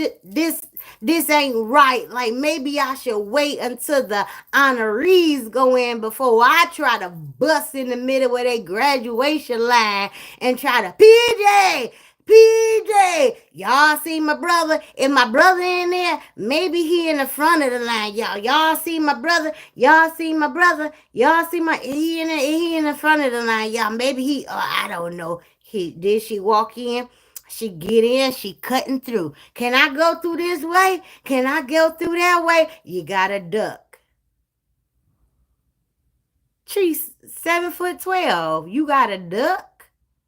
ain't right. Like maybe I should wait until the honorees go in before I try to bust in the middle of their graduation line and try to PJ, y'all see my brother? Is my brother in there? Maybe he in the front of the line, y'all. Y'all see my brother? Y'all see my brother? Y'all see my he in the front of the line, y'all. Maybe he I don't know. Did she walk in? She get in, she cutting through. Can I go through this way? Can I go through that way? You gotta duck. She's 7'12". You gotta duck?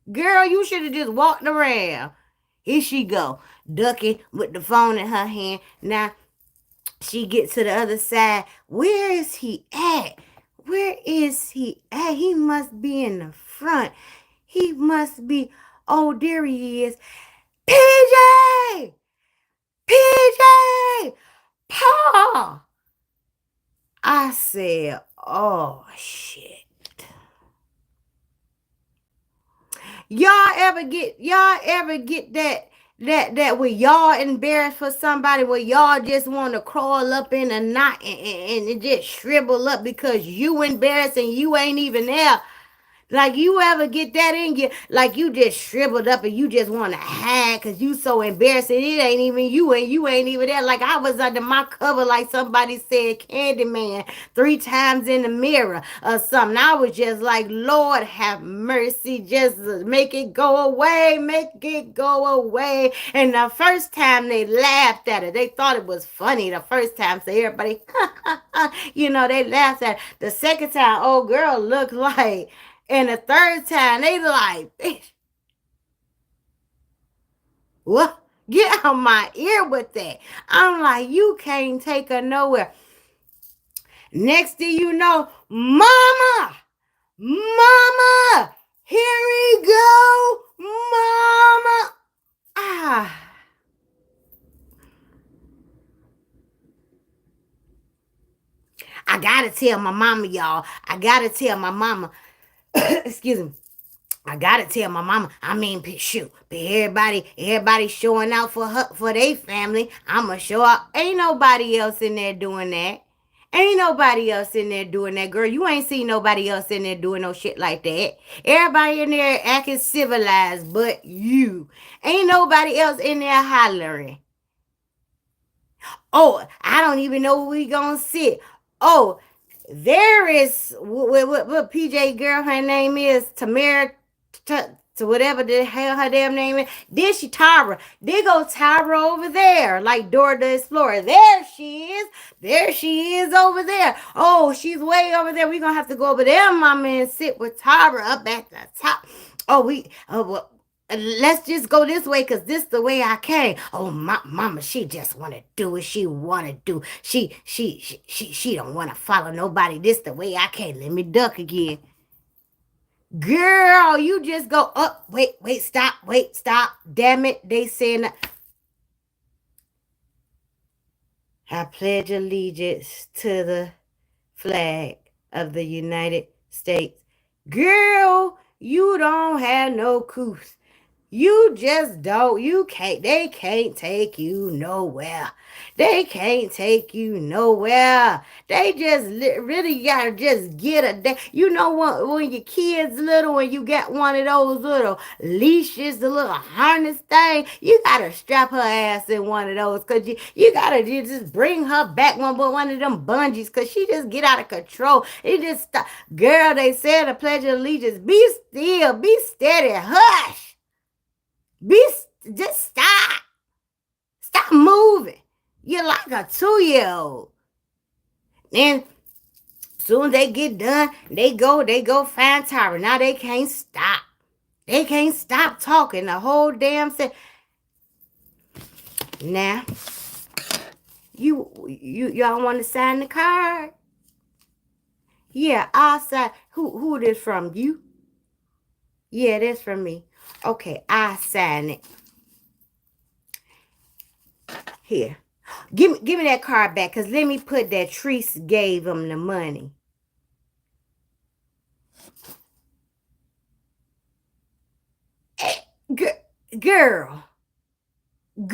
Girl, you should have just walked around. Here she go, ducking with the phone in her hand. Now, she gets to the other side. Where is he at? Where is he at? He must be in the front. He must be... Oh, there he is. PJ! PJ! Pa! I said, oh, shit. Y'all ever get that when y'all embarrassed for somebody, where y'all just want to crawl up in a knot and just shrivel up because you embarrassed and you ain't even there? Like, you ever get that in you? Like, you just shriveled up and you just want to hide because you so embarrassed and it ain't even you and you ain't even there. Like, I was under my cover, like somebody said Candyman 3 times in the mirror or something. I was just like, Lord have mercy. Just make it go away. Make it go away. And the first time they laughed at it, they thought it was funny the first time. So everybody, they laughed at it. The second time, old girl looked like... And the third time, they like, bitch, what? Get out my ear with that. I'm like, you can't take her nowhere. Next thing you know, mama, here we go, mama. I gotta tell my mama, y'all. I gotta tell my mama. Excuse me. I gotta tell my mama. I mean, shoot, everybody showing out for their family. I'ma show out. Ain't nobody else in there doing that. Ain't nobody else in there doing that, girl. You ain't seen nobody else in there doing no shit like that. Everybody in there acting civilized, but you. Ain't nobody else in there hollering. Oh, I don't even know where we gonna sit. Oh, there is what PJ girl, her name is Tamara, to whatever the hell her damn name is. Then she Tyra. There go Tyra over there, like Dora the Explorer. There she is. There she is over there. Oh, she's way over there. We're gonna have to go over there, mama, and sit with Tyra up at the top. Well, let's just go this way because this the way I came. Oh, my mama, she just want to do what she want to do. She don't want to follow nobody. This the way I came. Let me duck again. Girl, you just go up. Wait, stop. Damn it. They saying I pledge allegiance to the flag of the United States. Girl, you don't have no couth. You just don't. They can't take you nowhere. They can't take you nowhere. They just really gotta just get a day. You know what? When your kid's little and you got one of those little leashes, the little harness thing, you gotta strap her ass in one of those because you gotta just bring her back one of them bungees because she just get out of control. It just stop. Girl, they said the Pledge of Allegiance. Be still. Be steady. Hush. Just stop. Stop moving. You're like a 2-year-old. Then soon they get done, they go find Tyra. Now they can't stop. They can't stop talking the whole damn thing. Now, y'all want to sign the card? Yeah, I'll sign. Who this from? You? Yeah, that's from me. Okay, I sign it. Here. Give me that card back, because let me put that Treese gave him the money. Hey, girl. Is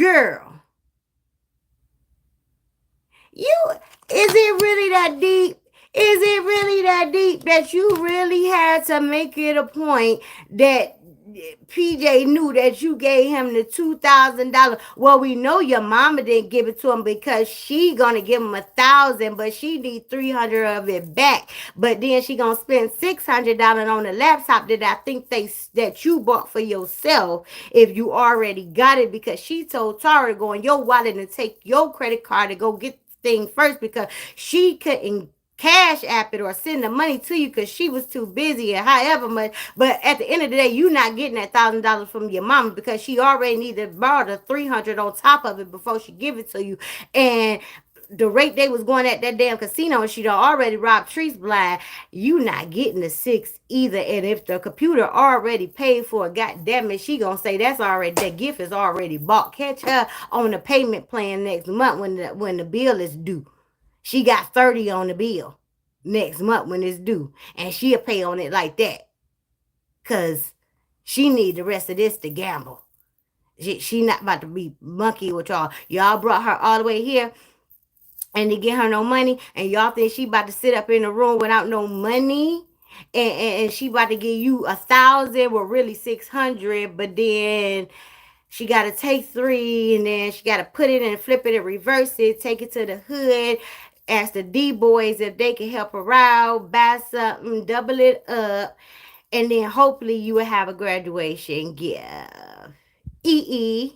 it really that deep? Is it really that deep that you really had to make it a point that PJ knew that you gave him the $2,000. Well, we know your mama didn't give it to him because she gonna give him 1,000, but she need 300 of it back. But then she gonna spend $600 on the laptop that I think that you bought for yourself if you already got it, because she told Tara to go in your wallet and take your credit card to go get the thing first because she couldn't cash app it or send the money to you because she was too busy and however much. But at the end of the day, you not getting that $1,000 from your mama because she already needed to borrow the 300 on top of it before she give it to you. And the rate they was going at that damn casino, and she done already robbed Trees blind, you not getting the 6 either. And if the computer already paid for it, goddamn it, she gonna say that's already, that gift is already bought. Catch her on the payment plan next month when the bill is due. She got 30 on the bill next month when it's due. And she'll pay on it like that. Because she need the rest of this to gamble. She not about to be monkey with y'all. Y'all brought her all the way here and to get her no money. And y'all think she about to sit up in the room without no money. And she about to give you 1,000, well really 600, but then she got to take 3 and then she got to put it and flip it and reverse it, take it to the hood, ask the D-boys if they can help her out, buy something, double it up, and then hopefully you will have a graduation gift. The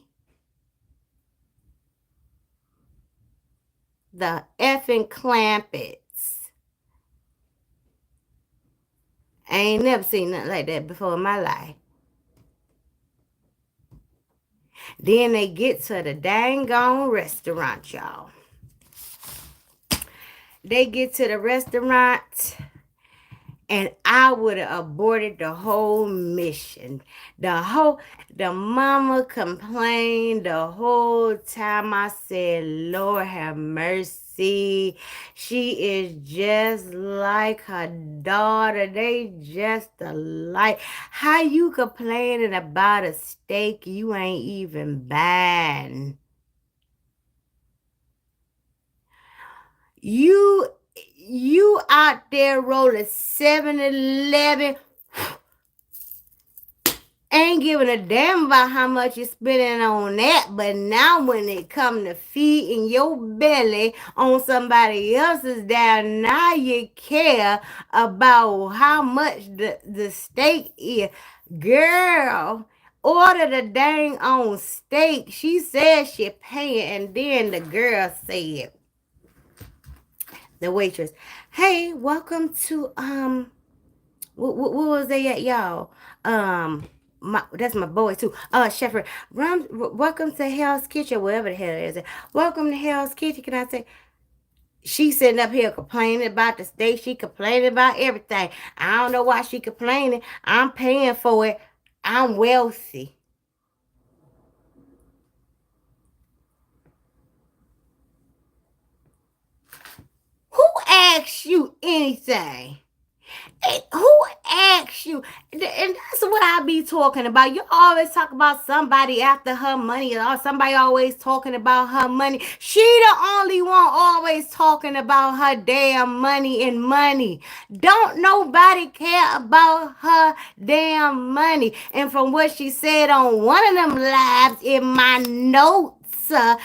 effing Clampets. I ain't never seen nothing like that before in my life. Then they get to the dang on restaurant, y'all. They get to the restaurant, and I would have aborted the whole mission. The mama complained the whole time. I said, Lord have mercy. She is just like her daughter. They just alike. How you complaining about a steak you ain't even buying? You out there rolling 7-Eleven, ain't giving a damn about how much you're spending on that. But now when it come to feeding your belly on somebody else's down, now you care about how much the steak is. Girl, order the dang on steak. She said she paying, and then the girl said, the waitress, hey, welcome to what was they at, y'all? That's my boy too. Shepherd, welcome to Hell's Kitchen, whatever the hell it is. Welcome to Hell's Kitchen. Can I say? She sitting up here complaining about the steak. She complaining about everything. I don't know why she complaining. I'm paying for it. I'm wealthy. Who asked you anything? Who asked you? And that's what I be talking about. You always talk about somebody after her money, or somebody always talking about her money. She the only one always talking about her damn money and money. Don't nobody care about her damn money. And from what she said on one of them lives in my notes, the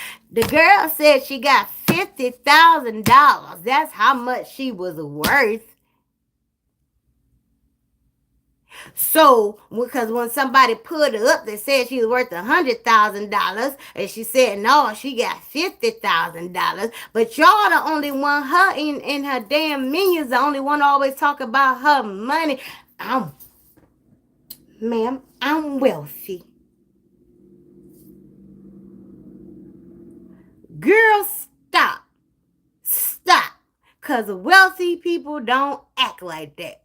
girl said she got $50,000. That's how much she was worth. So, because when somebody put her up, they said she was worth $100,000, and she said no, she got $50,000. But y'all the only one, her in her damn minions, the only one always talk about her money. Ma'am, I'm wealthy. Girl, stop, cause wealthy people don't act like that.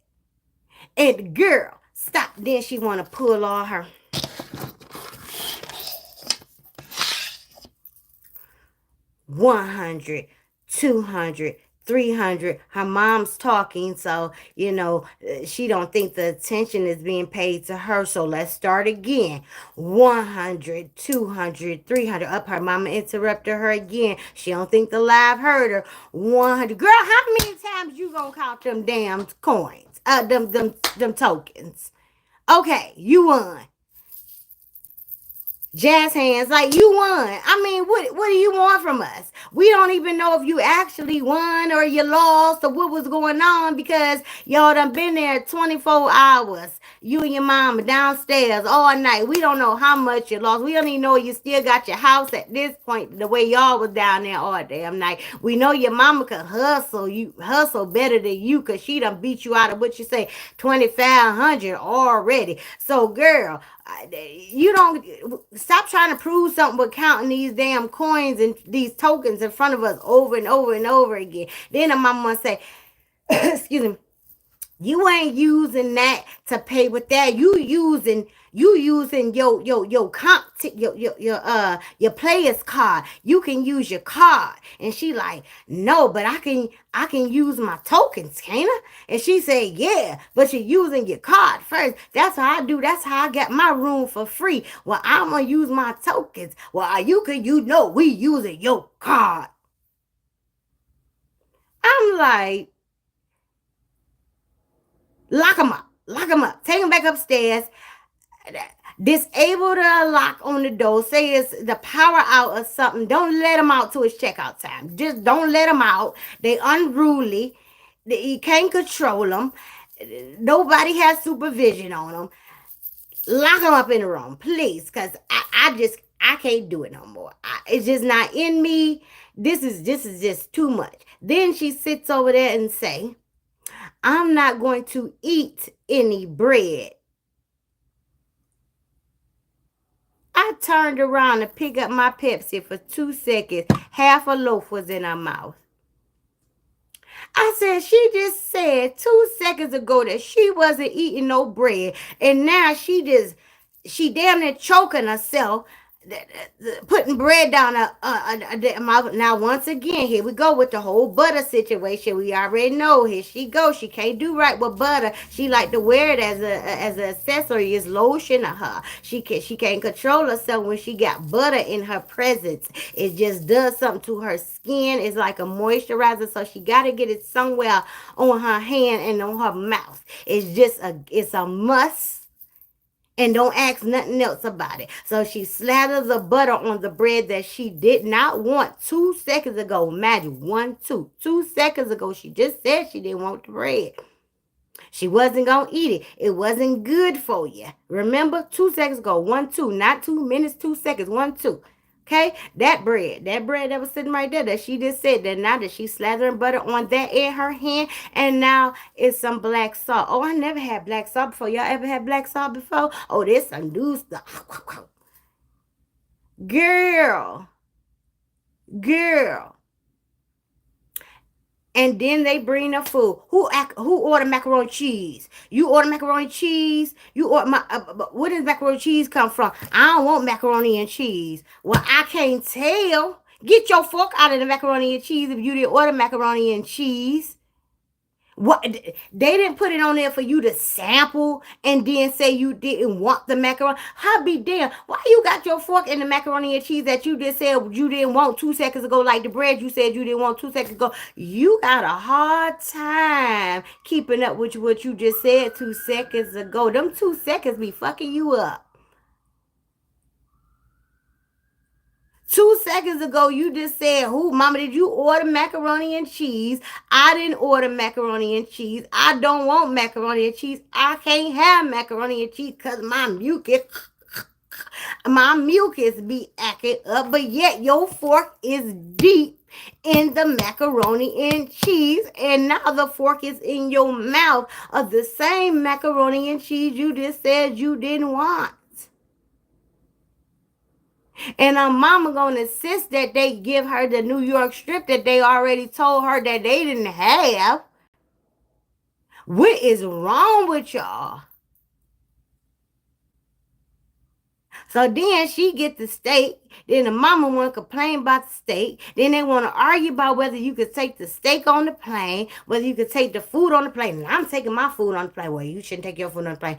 And girl, stop. Then she want to pull all her 100, 200, 300. Her mom's talking, so she don't think the attention is being paid to her. So let's start again. 100, 200, 300. Up, her mama interrupted her again. She don't think the live heard her. 100. Girl, how many times you gonna count them damn coins? Them tokens. Okay, you won. Jazz hands like you won. I mean, what do you want from us? We don't even know if you actually won or you lost or what was going on because y'all done been there 24 hours. You and your mama downstairs all night. We don't know how much you lost. We don't even know you still got your house at this point, the way y'all was down there all damn night. We know your mama could hustle better than you because she done beat you out of what you say, 2,500 already. So girl, you don't stop trying to prove something with counting these damn coins and these tokens in front of us over and over and over again. Then the mama say, excuse me, you ain't using that to pay with that. You using your comp your player's card. You can use your card. And she like, no, but I can use my tokens, can't I? And she said, yeah, but you're using your card first. That's how I do. That's how I got my room for free. Well, I'm gonna use my tokens. Well, we using your card. I'm like, lock them up. Lock them up. Take them back upstairs. Disable the lock on the door. Say it's the power out or something. Don't let them out till it's checkout time. Just don't let them out. They unruly. You can't control them. Nobody has supervision on them. Lock them up in the room, please, because I can't do it no more. It's just not in me. This is just too much. Then she sits over there and say, I'm not going to eat any bread. I turned around to pick up my Pepsi for 2 seconds. Half a loaf was in her mouth. I said, she just said 2 seconds ago that she wasn't eating no bread. And now she damn near choking herself, putting bread down her mouth. Now, once again, here we go with the whole butter situation. We already know. Here she goes. She can't do right with butter. She like to wear it as an accessory. It's lotion to her. She can't control herself when she got butter in her presence. It just does something to her skin. It's like a moisturizer. So she got to get it somewhere on her hand and on her mouth. It's a must, and don't ask nothing else about it. So she slathers the butter on the bread that she did not want 2 seconds ago. Imagine 2 seconds ago, she just said she didn't want the bread. She wasn't going to eat it. It wasn't good for you. Remember, 2 seconds ago, 1, 2, not 2 minutes, 2 seconds, 1, 2. Okay, that bread that was sitting right there that she just said that now that she's slathering butter on that in her hand, and now it's some black salt. Oh, I never had black salt before. Y'all ever had black salt before? Oh, this some new stuff. Girl, girl. And then they bring the food. Who order macaroni cheese? You order macaroni cheese. You order where does macaroni cheese come from? I don't want macaroni and cheese. Well, I can't tell. Get your fork out of the macaroni and cheese if you didn't order macaroni and cheese. What, they didn't put it on there for you to sample and then say you didn't want the macaroni. How be damn? Why you got your fork in the macaroni and cheese that you just said you didn't want 2 seconds ago, like the bread you said you didn't want 2 seconds ago? You got a hard time keeping up with what you just said 2 seconds ago. Them 2 seconds be fucking you up. 2 seconds ago, you just said, who, mama, did you order macaroni and cheese? I didn't order macaroni and cheese. I don't want macaroni and cheese. I can't have macaroni and cheese because my mucus be acting up. But yet your fork is deep in the macaroni and cheese. And now the fork is in your mouth of the same macaroni and cheese you just said you didn't want. And her mama gonna insist that they give her the New York strip that they already told her that they didn't have. What is wrong with y'all? So then she get the steak. Then the mama want to complain about the steak. Then they want to argue about whether you could take the steak on the plane, whether you could take the food on the plane. And I'm taking my food on the plane. Well, you shouldn't take your food on the plane.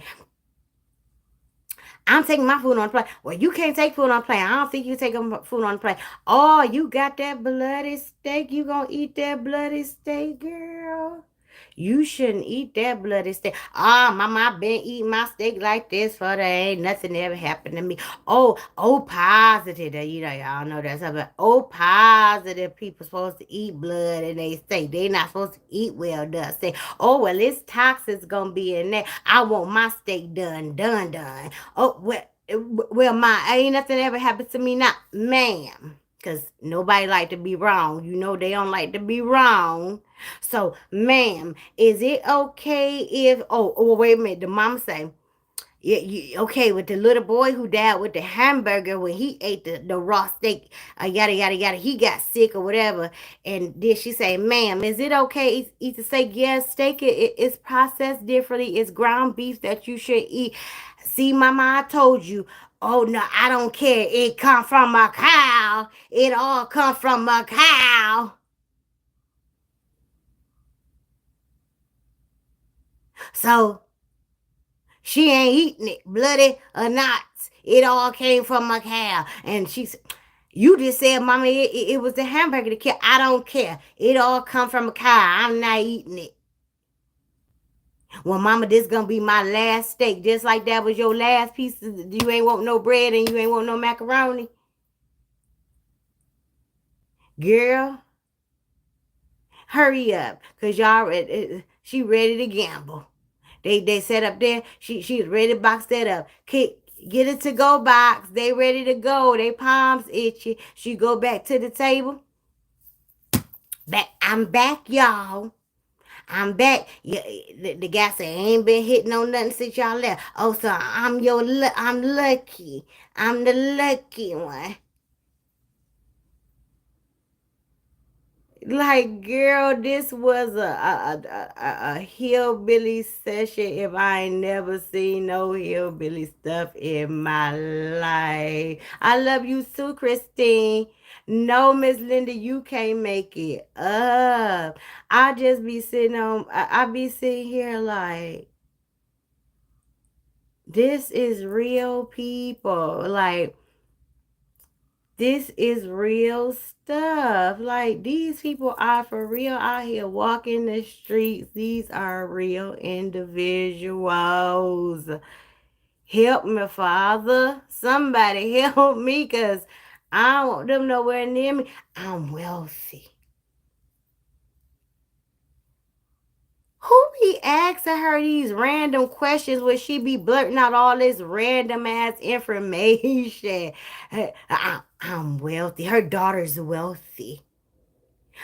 I'm taking my food on the plane. Well, you can't take food on the plane. I don't think you take food on the plane. Oh, you got that bloody steak. You gonna eat that bloody steak, girl? You shouldn't eat that bloody steak. Ah, mama, I've been eating my steak like this for there ain't nothing ever happened to me. Oh, positive. You know, y'all know that's something. Oh, positive people supposed to eat blood and they steak. They not supposed to eat well done steak. Oh, well, it's toxins gonna be in there. I want my steak done. Oh, well, my ain't nothing ever happened to me now, ma'am. Cause nobody like to be wrong. You know they don't like to be wrong. So, ma'am, is it okay if wait a minute, the mom say, yeah, okay, with the little boy who died with the hamburger when he ate the raw steak, yada yada yada, he got sick or whatever. And then she say, ma'am, is it okay eat the steak? Yes, steak it's processed differently. It's ground beef that you should eat. See, mama, I told you. Oh no, I don't care. It come from a cow. It all come from a cow. So she ain't eating it, bloody or not. It all came from a cow. And she said, you just said, Mama, it was the hamburger that killed. I don't care. It all come from a cow. I'm not eating it. Well, Mama, this gonna be my last steak. Just like that was your last piece. You ain't want no bread and you ain't want no macaroni. Girl, hurry up. Because she ready to gamble. They set up there. She's ready to box that up. Get it to go box. They ready to go. They palms itchy. She go back to the table. I'm back, y'all. I'm back. Yeah, the guy said, I ain't been hitting on nothing since y'all left. Oh, so I'm lucky. I'm the lucky one. Like, girl, this was a hillbilly session if I ain't never seen no hillbilly stuff in my life. I love you too, Christine. No, Miss Linda, you can't make it up. I just be sitting on, I be sitting here like, this is real people. Like, this is real stuff. Like, these people are for real out here walking the streets. These are real individuals. Help me, Father. Somebody help me, because I don't want them nowhere near me. I'm wealthy. Who be asking her these random questions when she be blurting out all this random ass information? I'm wealthy. Her daughter's wealthy.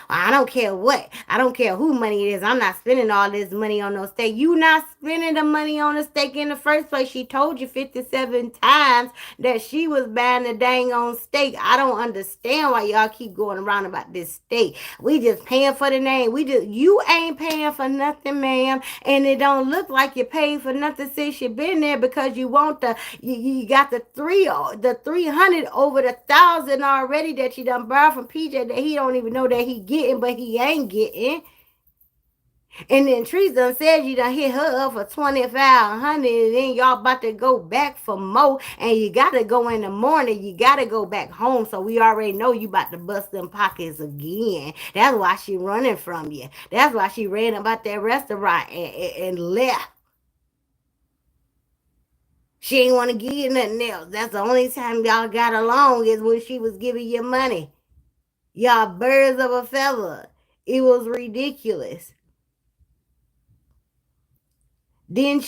I don't care what. I don't care who money it is. I'm not spending all this money on no steak. You not spending the money on a steak in the first place. She told you 57 times that she was buying the dang on steak. I don't understand why y'all keep going around about this steak. We just paying for the name. You ain't paying for nothing, ma'am. And it don't look like you paid for nothing since you been there, because you want you got the 300 over the 1,000 already that you done borrowed from PJ that he don't even know that he getting, but he ain't getting. And then Trees done said you done hit her up for 2,500, and then y'all about to go back for more, and you gotta go in the morning. You gotta go back home, so we already know you about to bust them pockets again. That's why she running from you. That's why she ran about that restaurant and left. She ain't want to give you nothing else. That's the only time y'all got along, is when she was giving you money. Y'all birds of a feather. It was ridiculous. Then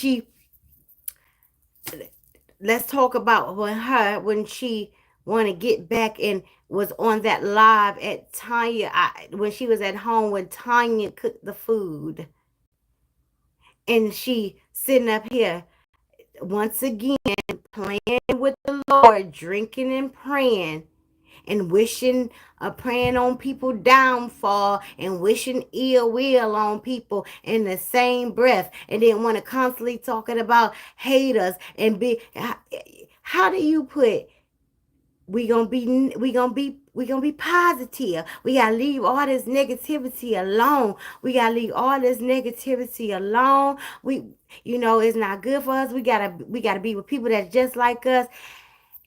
let's talk about when she want to get back and was on that live at Tanya, when she was at home when Tanya cooked the food. And she sitting up here once again playing with the Lord, drinking and praying. And wishing, praying on people downfall, and wishing ill will on people in the same breath, and then want to constantly talking about haters and be. How do you put? We gonna be positive. We gotta leave all this negativity alone. We gotta leave all this negativity alone. It's not good for us. We gotta be with people that's just like us.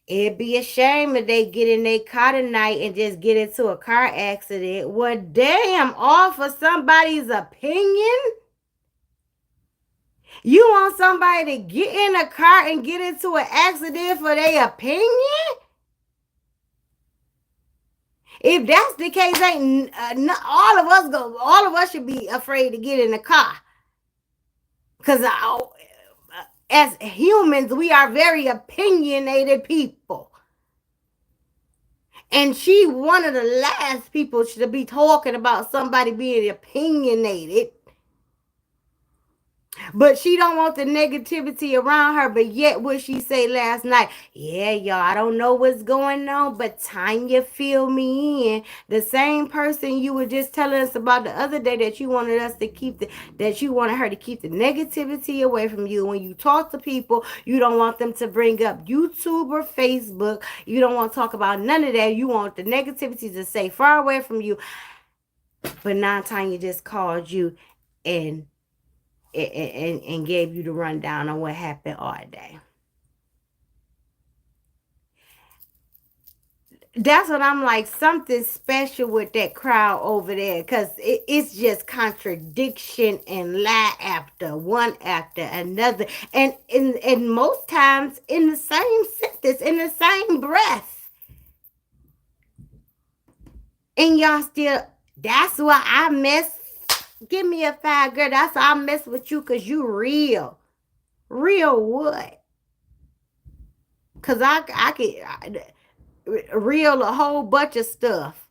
It'd be a shame if they get in their car tonight and just get into a car accident. Well, damn, all for somebody's opinion. You want somebody to get in a car and get into an accident for their opinion? If that's the case, ain't all of us should be afraid to get in the car. Because as humans, we are very opinionated people. And she one of the last people to be talking about somebody being opinionated. But she don't want the negativity around her. But yet what she say last night, yeah, y'all, I don't know what's going on, but Tanya fill me in. The same person you were just telling us about the other day that you wanted us to that you wanted her to keep the negativity away from you. When you talk to people, you don't want them to bring up YouTube or Facebook. You don't want to talk about none of that. You want the negativity to stay far away from you. But now Tanya just called you and gave you the rundown on what happened all day. That's what I'm like, something special with that crowd over there, because it's just contradiction and lie after one after another, and most times in the same sentence, in the same breath. And y'all still, that's why I mess. Give me a 5, girl. That's why I mess with you, because you real. Real what? Because I could real a whole bunch of stuff.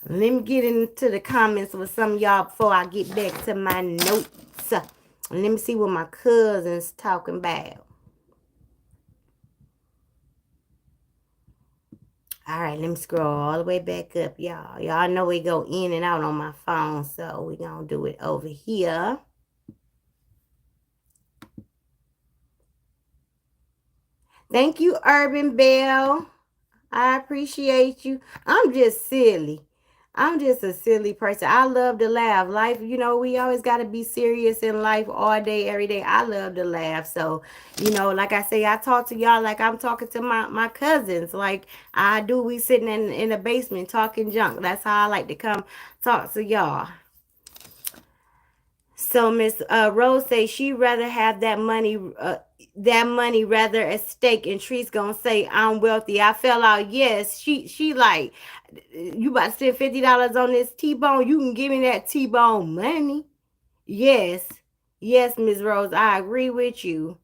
Let me get into the comments with some of y'all before I get back to my notes. Let me see what my cousin's talking about. All right, let me scroll all the way back up, y'all. Y'all know we go in and out on my phone, so we're going to do it over here. Thank you, Urban Bell. I appreciate you. I'm just silly. I'm just a silly person. I love to laugh. Life, we always got to be serious in life all day, every day. I love to laugh. So, like I say, I talk to y'all like I'm talking to my cousins. Like I do. We sitting in the basement talking junk. That's how I like to come talk to y'all. So Miss Rose say she rather have that money rather at stake, and Tree's gonna say I'm wealthy. I fell out. Yes, she like, you about to spend $50 on this T-bone. You can give me that T-bone money. Yes, Miss Rose, I agree with you.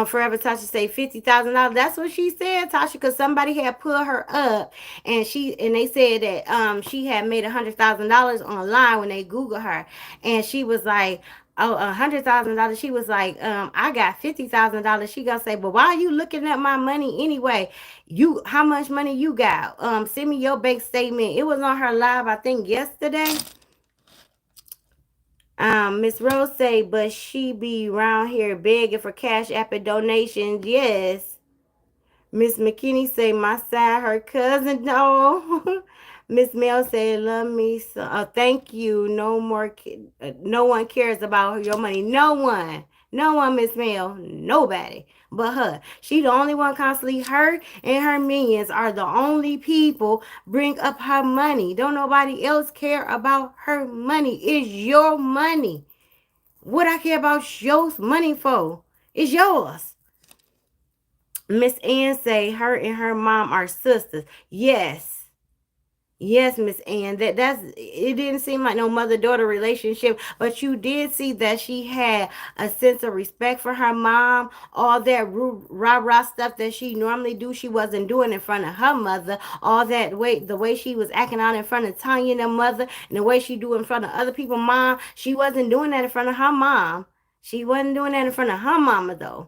Forever Tasha say $50,000. That's what she said, Tasha, because somebody had put her up, and they said that she had made $100,000 online when they Googled her, and she was like, oh, $100,000. She was like, I got $50,000. She gonna say, but why are you looking at my money anyway? How much money you got? Send me your bank statement. It was on her live, I think, yesterday. Miss Rose say, but she be around here begging for cash app and donations. Yes. Miss McKinney say, my side, her cousin. No. Miss Mel say, love me. So, thank you. No more. No one cares about your money. No one. No one, Miss Mel. Nobody but her. She the only one constantly. Her and her minions are the only people bring up her money. Don't nobody else care about her money. It's your money. What I care about your money for? It's yours. Miss Ann say her and her mom are sisters. Yes. Yes, Miss Ann. It didn't seem like no mother-daughter relationship, but you did see that she had a sense of respect for her mom. All that rah-rah stuff that she normally do, she wasn't doing in front of her mother. All that the way she was acting out in front of Tanya and her mother, and the way she do in front of other people's mom, she wasn't doing that in front of her mom. She wasn't doing that in front of her mama though.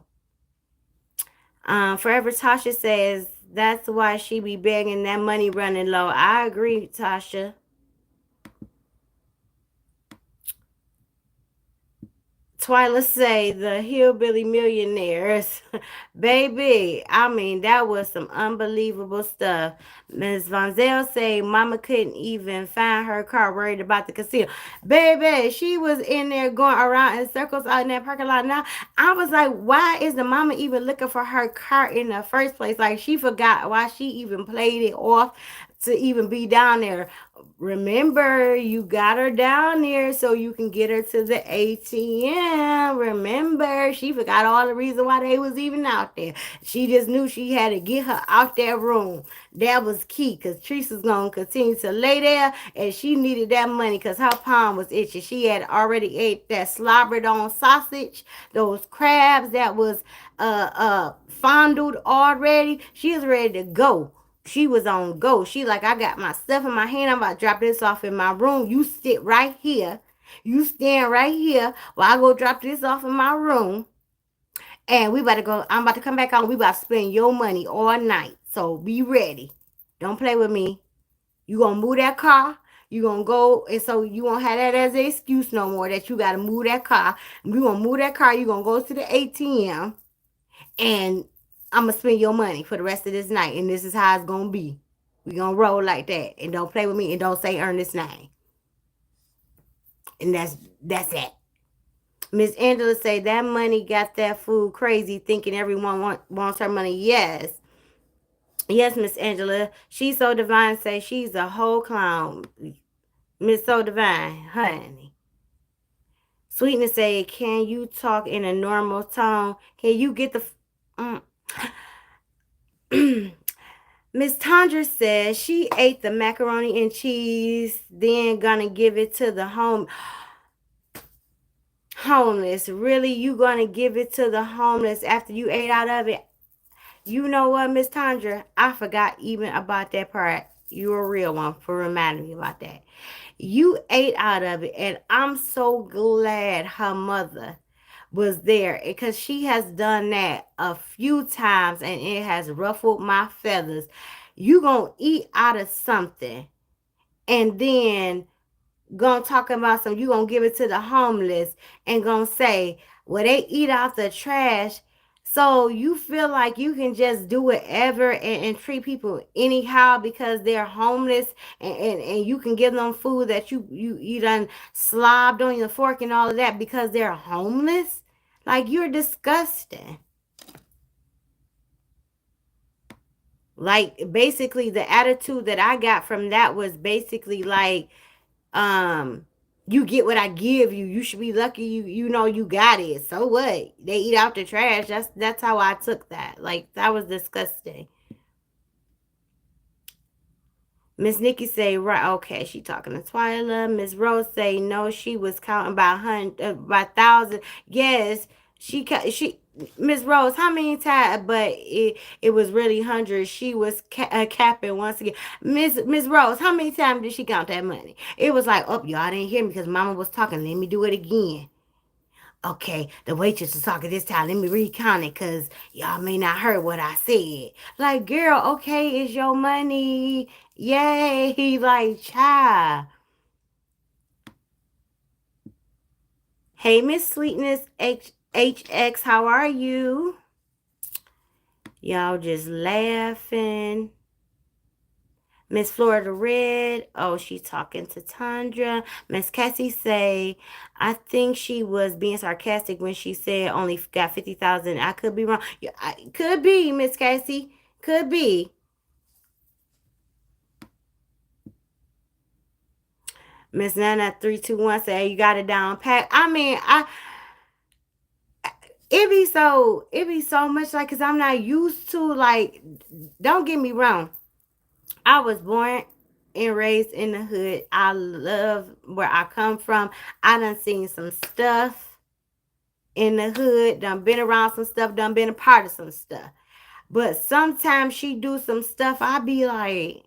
Forever Tasha says that's why she be begging, that money running low. I agree, Tasha. Twyla say the hillbilly millionaires. Baby, I mean, that was some unbelievable stuff. Ms. Von Zell say mama couldn't even find her car, worried about the casino. Baby, she was in there going around in circles out in that parking lot. Now, I was like, why is the mama even looking for her car in the first place? Like, she forgot why she even played it off to even be down there. Remember, you got her down there so you can get her to the ATM. Remember, she forgot all the reason why they was even out there. She just knew she had to get her out that room. That was key because Teresa's going to continue to lay there and she needed that money because her palm was itching. She had already ate that slobbered on sausage, those crabs that was fondled already. She was ready to go. She was on go. She like, I got my stuff in my hand. I'm about to drop this off in my room. You sit right here. You stand right here while I go drop this off in my room. And we about to go. I'm about to come back on. We about to spend your money all night. So be ready. Don't play with me. You gonna move that car. You gonna go, and so you won't have that as an excuse no more that you gotta move that car. You gonna move that car. You gonna go to the ATM, and I'm gonna spend your money for the rest of this night, and this is how it's gonna be. We gonna roll like that, and don't play with me, and don't say Ernest's name. And that's it. Miss Angela say that money got that fool crazy, thinking everyone wants her money. Yes, Miss Angela. She's so divine. Say she's a whole clown. Miss So Divine, honey. Sweetness say, can you talk in a normal tone? Can you get the? Miss Tundra says she ate the macaroni and cheese, then gonna give it to the homeless. Really, you gonna give it to the homeless after you ate out of it? You know what, Miss Tundra? I forgot even about that part. You're a real one for reminding me about that. You ate out of it, and I'm so glad her mother was there because she has done that a few times and it has ruffled my feathers. You gonna eat out of something and then gonna talk about some, you gonna give it to the homeless and gonna say, well, they eat out the trash. So you feel like you can just do whatever and treat people anyhow because they're homeless and you can give them food that you done slobbed on your fork and all of that because they're homeless? Like, you're disgusting. Like, basically the attitude that I got from that was basically like, you get what I give you. You should be lucky you know you got it. So what? They eat out the trash. That's how I took that. Like, that was disgusting. Miss Nikki say, right, okay, she talking to Twyla. Miss Rose say, no, she was counting by thousand. Yes, she Miss Rose, how many times? But it was really hundreds. She was capping once again. Miss Rose, how many times did she count that money? It was like, oh, y'all didn't hear me because Mama was talking. Let me do it again. Okay, the waitress was talking this time. Let me recount it because y'all may not heard what I said. Like, girl, okay, it's your money. Yay. Like, child. Hey, Miss Sweetness HX, how are you? Y'all just laughing. Miss Florida Red, oh, she's talking to Tundra. Miss Cassie say, I think she was being sarcastic when she said only got 50,000. I could be wrong. Yeah, could be, Miss Cassie. Could be. Miss Nana 321 say you got it down pat. I mean, it be so much like, cause I'm not used to, like, don't get me wrong. I was born and raised in the hood. I love where I come from. I done seen some stuff in the hood, done been around some stuff, done been a part of some stuff. But sometimes she do some stuff, I be like,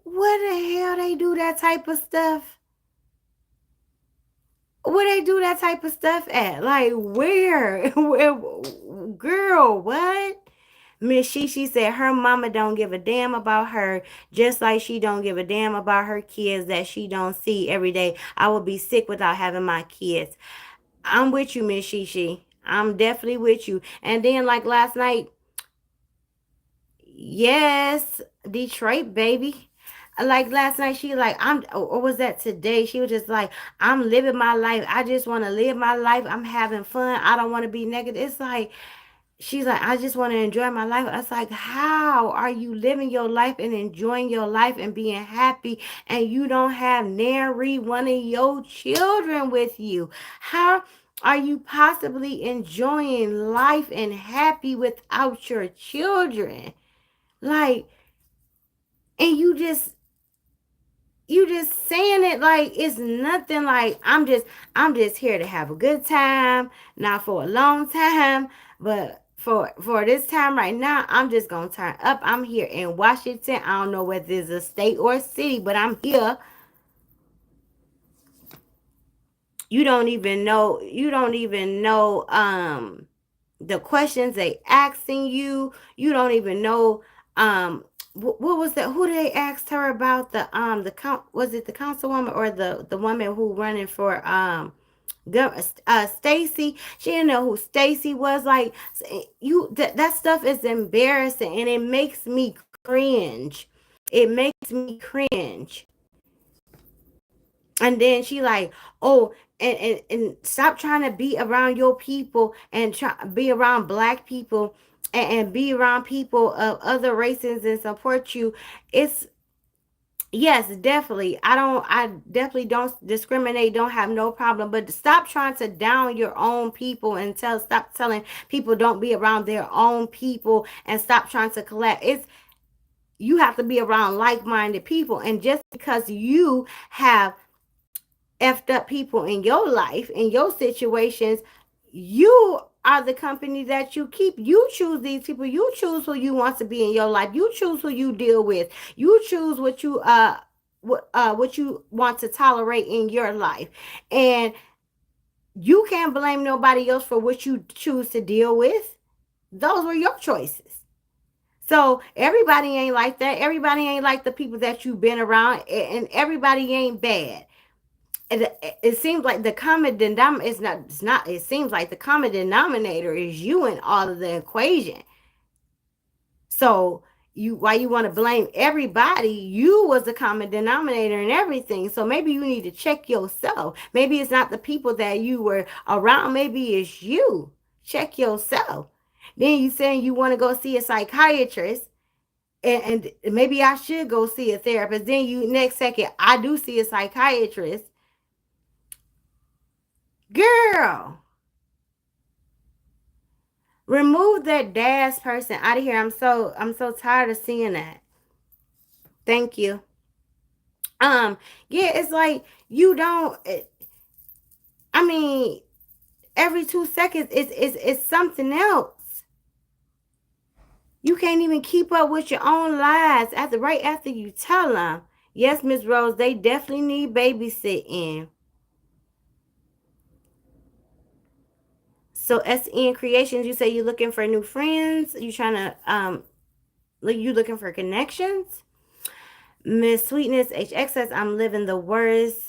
what the hell they do that type of stuff? Where they do that type of stuff at? Like, where? Where? Girl, what? Miss Shishi said her mama don't give a damn about her, just like she don't give a damn about her kids that she don't see every day. I would be sick without having my kids. I'm with you, Miss Shishi. I'm definitely with you. And then, like, last night, yes, Detroit, baby. Like last night, she like, or was that today? She was just like, I'm living my life. I just want to live my life. I'm having fun. I don't want to be negative. It's like, she's like, I just want to enjoy my life. I was like, how are you living your life and enjoying your life and being happy, and you don't have nary one of your children with you? How are you possibly enjoying life and happy without your children? Like, and you just saying it like it's nothing. Like, I'm just here to have a good time, not for a long time, but for this time right now, I'm just gonna turn up. I'm here in Washington. I don't know whether it's a state or a city, but I'm here. You don't even know the questions they asking you. You don't even know what was that, who they asked her about, the count, was it the councilwoman or the woman who running for Stacy? She didn't know who Stacy was. Like, that stuff is embarrassing, and it makes me cringe. It makes me cringe. And then she like, oh, and stop trying to be around your people and try be around black people, and be around people of other races and support you. It's Yes, definitely. I definitely don't discriminate, don't have no problem, but stop trying to down your own people, and stop telling people don't be around their own people, and stop trying to collect. You have to be around like-minded people, and just because you have effed up people in your life, in your situations, you are the company that you keep. You choose these people. You choose who you want to be in your life. You choose who you deal with. You choose what you want to tolerate in your life. And you can't blame nobody else for what you choose to deal with. Those were your choices. So everybody ain't like that. Everybody ain't like the people that you've been around, and everybody ain't bad. It seems like the common denominator is not, it's not, it seems like the common denominator is you in all of the equation. So why you want to blame everybody? You was the common denominator in everything. So maybe you need to check yourself. Maybe it's not the people that you were around, maybe it's you. Check yourself. Then you saying you want to go see a psychiatrist, and maybe I should go see a therapist. Then you next second, I do see a psychiatrist. Girl, remove that dash person out of here. I'm so tired of seeing that. Thank you. Yeah, it's like you don't. I mean, every 2 seconds it's something else. You can't even keep up with your own lies right after you tell them. Yes, Miss Rose, they definitely need babysitting. So SN Creations, you say you're looking for new friends. You trying to you looking for connections. Miss Sweetness HX says, I'm living the worst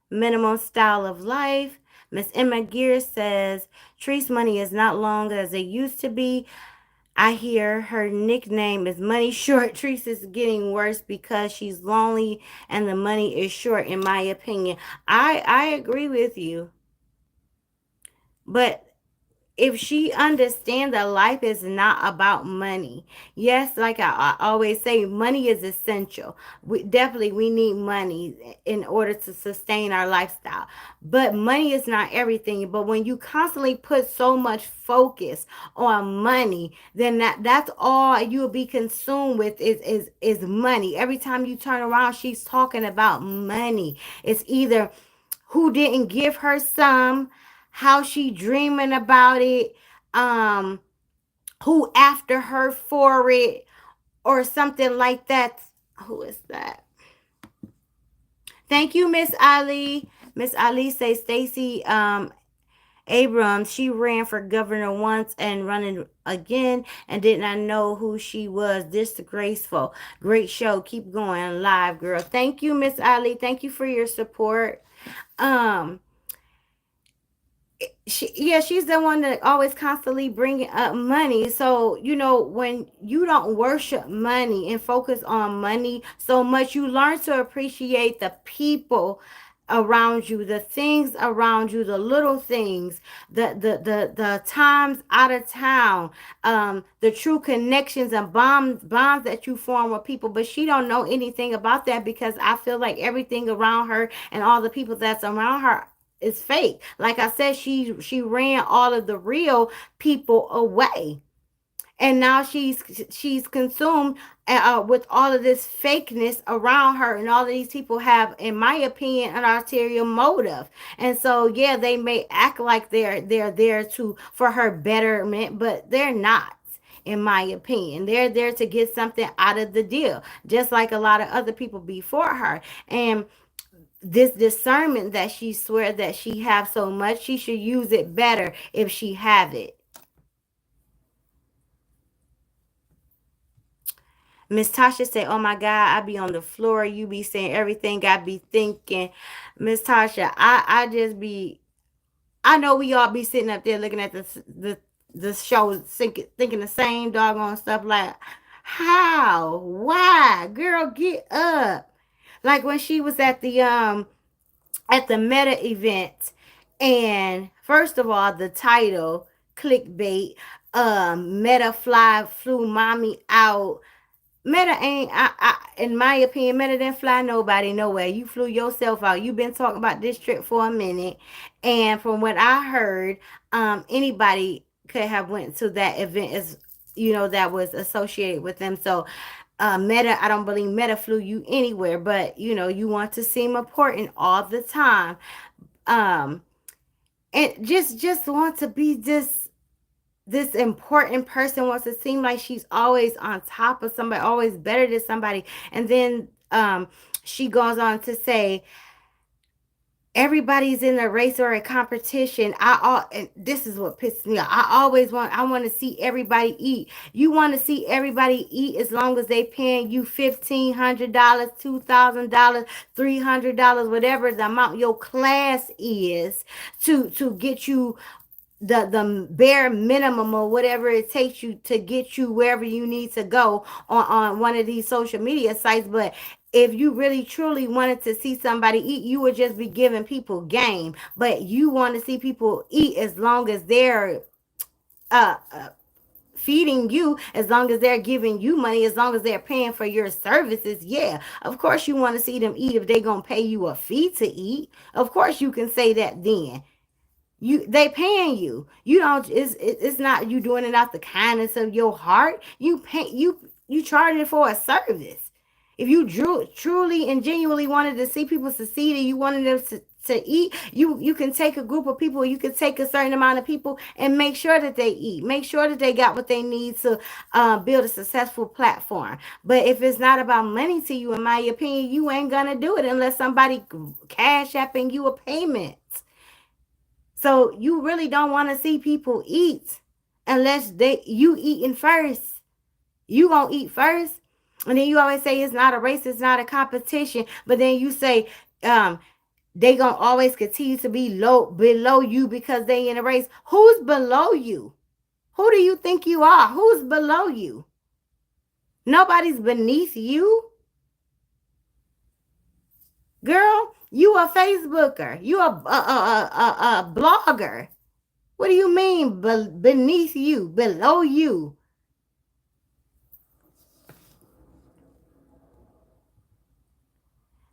minimum style of life. Miss Emma Gear says, Tree's money is not long as it used to be. I hear her nickname is Money Short. Treese is getting worse because she's lonely and the money is short, in my opinion. I agree with you. But if she understands that life is not about money, yes, like I always say, money is essential. We need money in order to sustain our lifestyle, but money is not everything. But when you constantly put so much focus on money, then that's all you'll be consumed with is money. Every time you turn around, she's talking about money. It's either who didn't give her some, how she dreaming about it, um, who after her for it, or something like that. Who is that? Thank you, Miss Ali. Miss Ali say Stacey Abrams, she ran for governor once and running again and did not know who she was. Disgraceful. Great show. Keep going live, girl. Thank you, Miss Ali. Thank you for your support. She's the one that always constantly bringing up money. So when you don't worship money and focus on money so much, you learn to appreciate the people around you, the things around you, the little things, the times out of town, the true connections and bonds that you form with people. But she don't know anything about that, because I feel like everything around her and all the people that's around her is fake. Like I said, she ran all of the real people away, and now she's consumed with all of this fakeness around her, and all of these people have, in my opinion, an ulterior motive. And so yeah, they may act like they're there to for her betterment, but they're not. In my opinion, they're there to get something out of the deal, just like a lot of other people before her. And this discernment that she swear that she have so much, she should use it better if she have it. Miss Tasha said, "Oh my God, I be on the floor. You be saying everything I be thinking." Miss Tasha, I just be, I know we all be sitting up there looking at the show, thinking the same doggone stuff. Like, how? Why? Girl, get up. Like when she was at the Meta event, and first of all, the title, clickbait, Meta flew mommy out. Meta ain't, in my opinion, Meta didn't fly nobody nowhere. You flew yourself out. You've been talking about this trip for a minute, and from what I heard, anybody could have went to that event, as that was associated with them. So, Meta, I don't believe Meta flew you anywhere, but you want to seem important all the time, um, and just want to be this important person, wants to seem like she's always on top of somebody, always better than somebody. And then she goes on to say, everybody's in a race or a competition. And this is what pisses me off. I want to see everybody eat. You want to see everybody eat as long as they paying you $1,500, $2,000, $300, whatever the amount your class is, to get you the bare minimum, or whatever it takes you to get you wherever you need to go on one of these social media sites. But if you really truly wanted to see somebody eat, you would just be giving people game. But you want to see people eat as long as they're uh, uh feeding you, as long as they're giving you money, as long as they're paying for your services. Yeah, of course you want to see them eat. If they're gonna pay you a fee to eat, of course you can say that. Then they paying you. You don't, it's not you doing it out the kindness of your heart. You charging for a service. If you truly and genuinely wanted to see people succeed, and you wanted them to eat, you can take a group of people, you can take a certain amount of people, and make sure that they eat, make sure that they got what they need to build a successful platform. But if it's not about money to you, in my opinion, you ain't gonna do it unless somebody cash apping you a payment. So you really don't want to see people eat unless you eating first. You gonna eat first. And then you always say it's not a race, it's not a competition. But then you say they gonna always continue to be below you because they in a race. Who's below you? Who do you think you are? Who's below you? Nobody's beneath you. Girl, you a Facebooker. You a blogger. What do you mean beneath you, below you?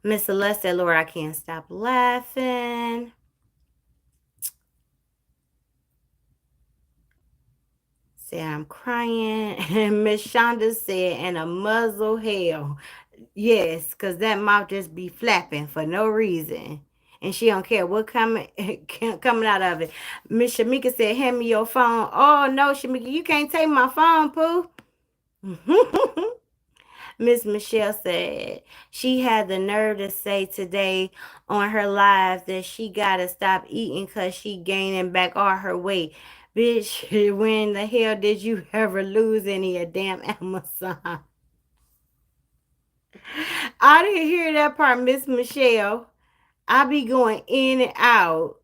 Miss Celeste said, "Lord, I can't stop laughing." Say I'm crying. And Miss Shonda said, "And a muzzle hell." Yes, because that mouth just be flapping for no reason. And she don't care what coming coming out of it. Miss Shamika said, "Hand me your phone." Oh no, Shamika, you can't take my phone, Pooh. Miss Michelle said she had the nerve to say today on her live that she gotta stop eating because she gaining back all her weight. Bitch, when the hell did you ever lose any of damn Amazon? I didn't hear that part, Miss Michelle. I be going in and out.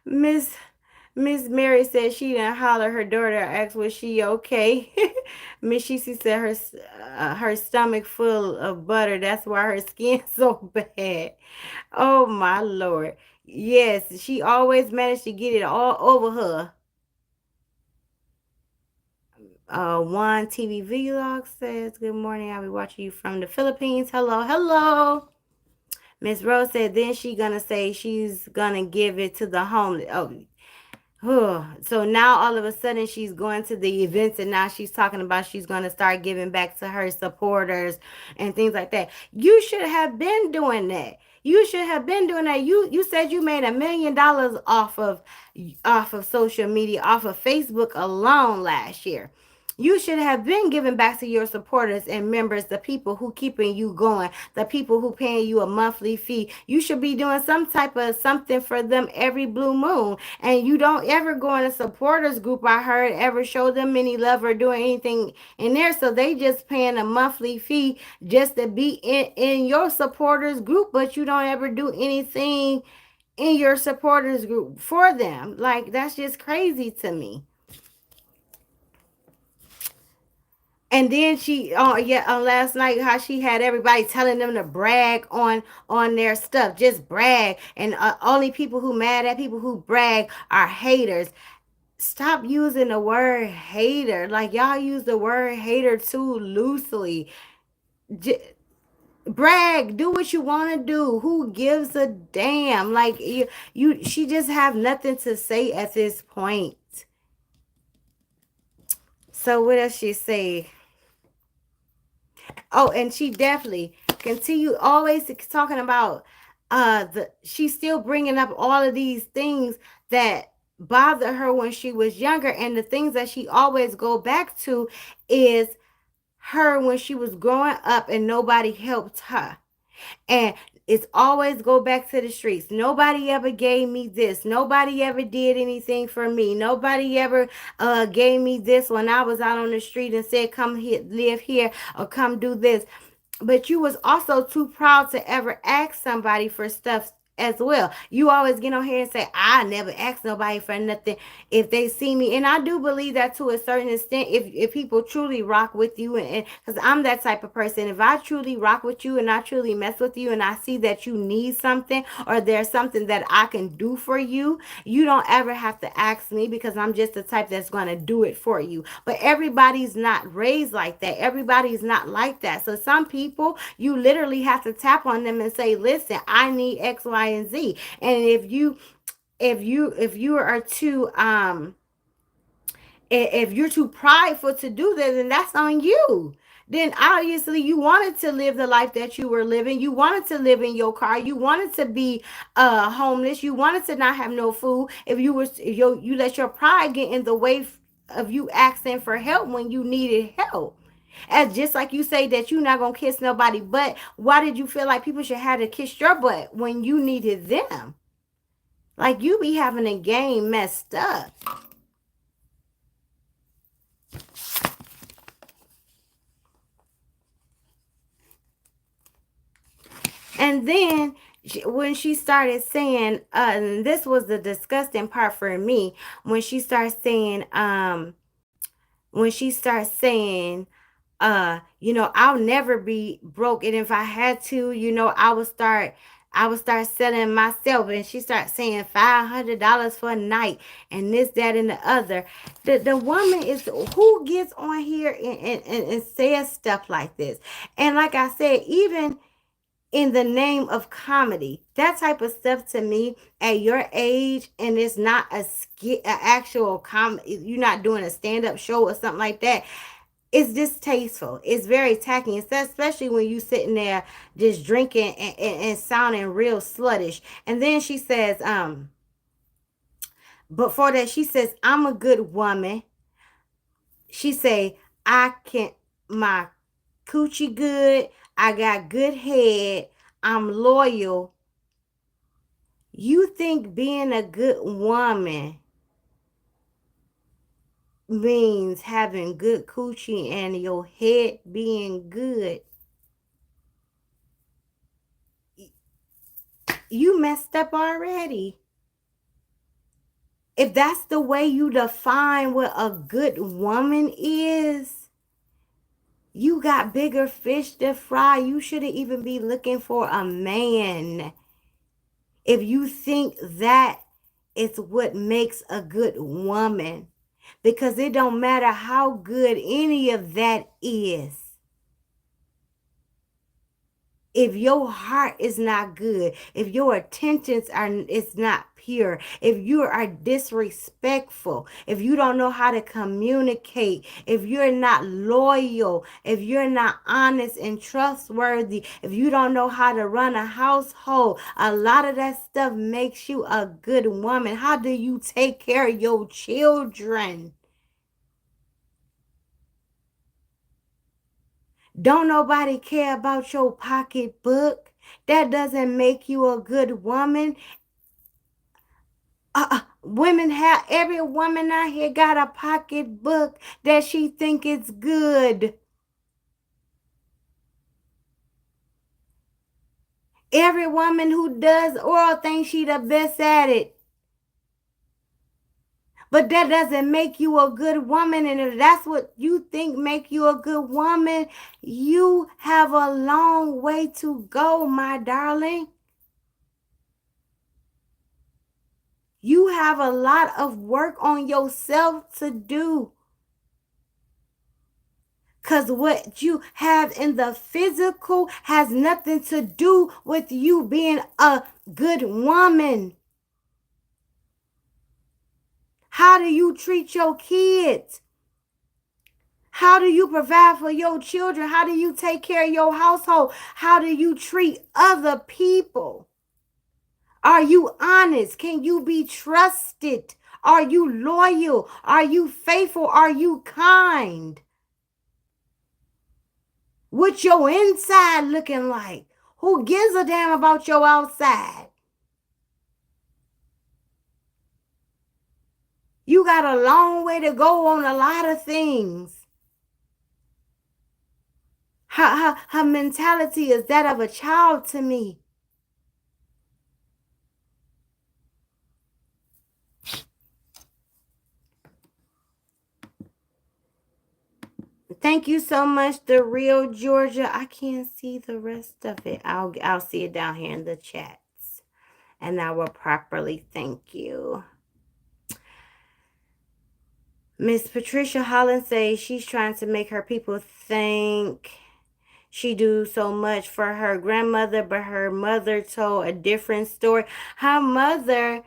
Miss Miss Mary said she didn't holler her daughter, asked was she okay. Miss Shisi said her stomach full of butter. That's why her skin so bad. Oh my Lord. Yes, she always managed to get it all over her. One TV vlog says, "Good morning. I'll be watching you from the Philippines. Hello, hello." Miss Rose said, then she gonna say she's gonna give it to the homeless. So now all of a sudden she's going to the events and now she's talking about she's going to start giving back to her supporters and things like that. You should have been doing that. You should have been doing that. You said you made $1 million off of social media, off of Facebook alone last year. You should have been giving back to your supporters and members, the people who keeping you going, the people who paying you a monthly fee. You should be doing some type of something for them every blue moon. And you don't ever go in a supporters group, I heard, ever show them any love or doing anything in there. So they just paying a monthly fee just to be in your supporters group, but you don't ever do anything in your supporters group for them. Like, that's just crazy to me. And then she, last night, how she had everybody telling them to brag on their stuff, just brag. And only people who mad at people who brag are haters. Stop using the word hater. Like, y'all use the word hater too loosely. Brag, do what you want to do. Who gives a damn? Like, she just have nothing to say at this point. So what else she say? Oh, and she definitely continue always talking about she's still bringing up all of these things that bothered her when she was younger, and the things that she always go back to is her when she was growing up and nobody helped her. And it's always go back to the streets. Nobody ever gave me this. Nobody ever did anything for me. Nobody ever gave me this when I was out on the street and said, come here, live here, or come do this. But you was also too proud to ever ask somebody for stuff as well. You always get on here and say, I never ask nobody for nothing if they see me. And I do believe that to a certain extent, if people truly rock with you, and because I'm that type of person, if I truly rock with you and I truly mess with you and I see that you need something or there's something that I can do for you, you don't ever have to ask me, because I'm just the type that's going to do it for you. But everybody's not raised like that. Everybody's not like that. So some people, you literally have to tap on them and say, listen, I need X, Y, and Z. And if you are too if you're too prideful to do that, then that's on you. Then obviously you wanted to live the life that you were living. You wanted to live in your car. You wanted to be homeless. You wanted to not have no food. If you let your pride get in the way of you asking for help when you needed help. As just like you say that you're not gonna kiss nobody butt, why did you feel like people should have to kiss your butt when you needed them? Like, you be having a game messed up. And then when she started saying, and this was the disgusting part for me, when she starts saying, I'll never be broke, and if I had to, I would start selling myself. And she starts saying $500 for a night and this, that, and the other. The woman is who gets on here and says stuff like this. And like I said, even in the name of comedy, that type of stuff to me at your age, and it's not a actual comedy, you're not doing a stand-up show or something like that, it's distasteful. It's very tacky, especially when you sitting there just drinking and sounding real sluttish. And then she says, before that, she says, I'm a good woman. She say, I can, my coochie good, I got good head, I'm loyal. You think being a good woman means having good coochie and your head being good? You messed up already. If that's the way you define what a good woman is, you got bigger fish to fry. You shouldn't even be looking for a man. If you think that is what makes a good woman, because it don't matter how good any of that is. If your heart is not good, if your intentions are it's not pure, if you are disrespectful, if you don't know how to communicate, if you're not loyal, if you're not honest and trustworthy, if you don't know how to run a household, a lot of that stuff makes you a good woman. How do you take care of your children? Don't nobody care about your pocketbook. That doesn't make you a good woman. Women have, every woman out here got a pocketbook that she think is good. Every woman who does oral thinks she the best at it. But that doesn't make you a good woman. And if that's what you think make you a good woman, you have a long way to go, my darling. You have a lot of work on yourself to do. Because what you have in the physical has nothing to do with you being a good woman. How do you treat your kids? How do you provide for your children? How do you take care of your household? How do you treat other people? Are you honest? Can you be trusted? Are you loyal? Are you faithful? Are you kind? What's your inside looking like? Who gives a damn about your outside? You got a long way to go on a lot of things. Her mentality is that of a child to me. Thank you so much, The Real Georgia. I can't see the rest of it. I'll see it down here in the chats. And I will properly thank you. Miss Patricia Holland says she's trying to make her people think she do so much for her grandmother, but her mother told a different story. Her mother,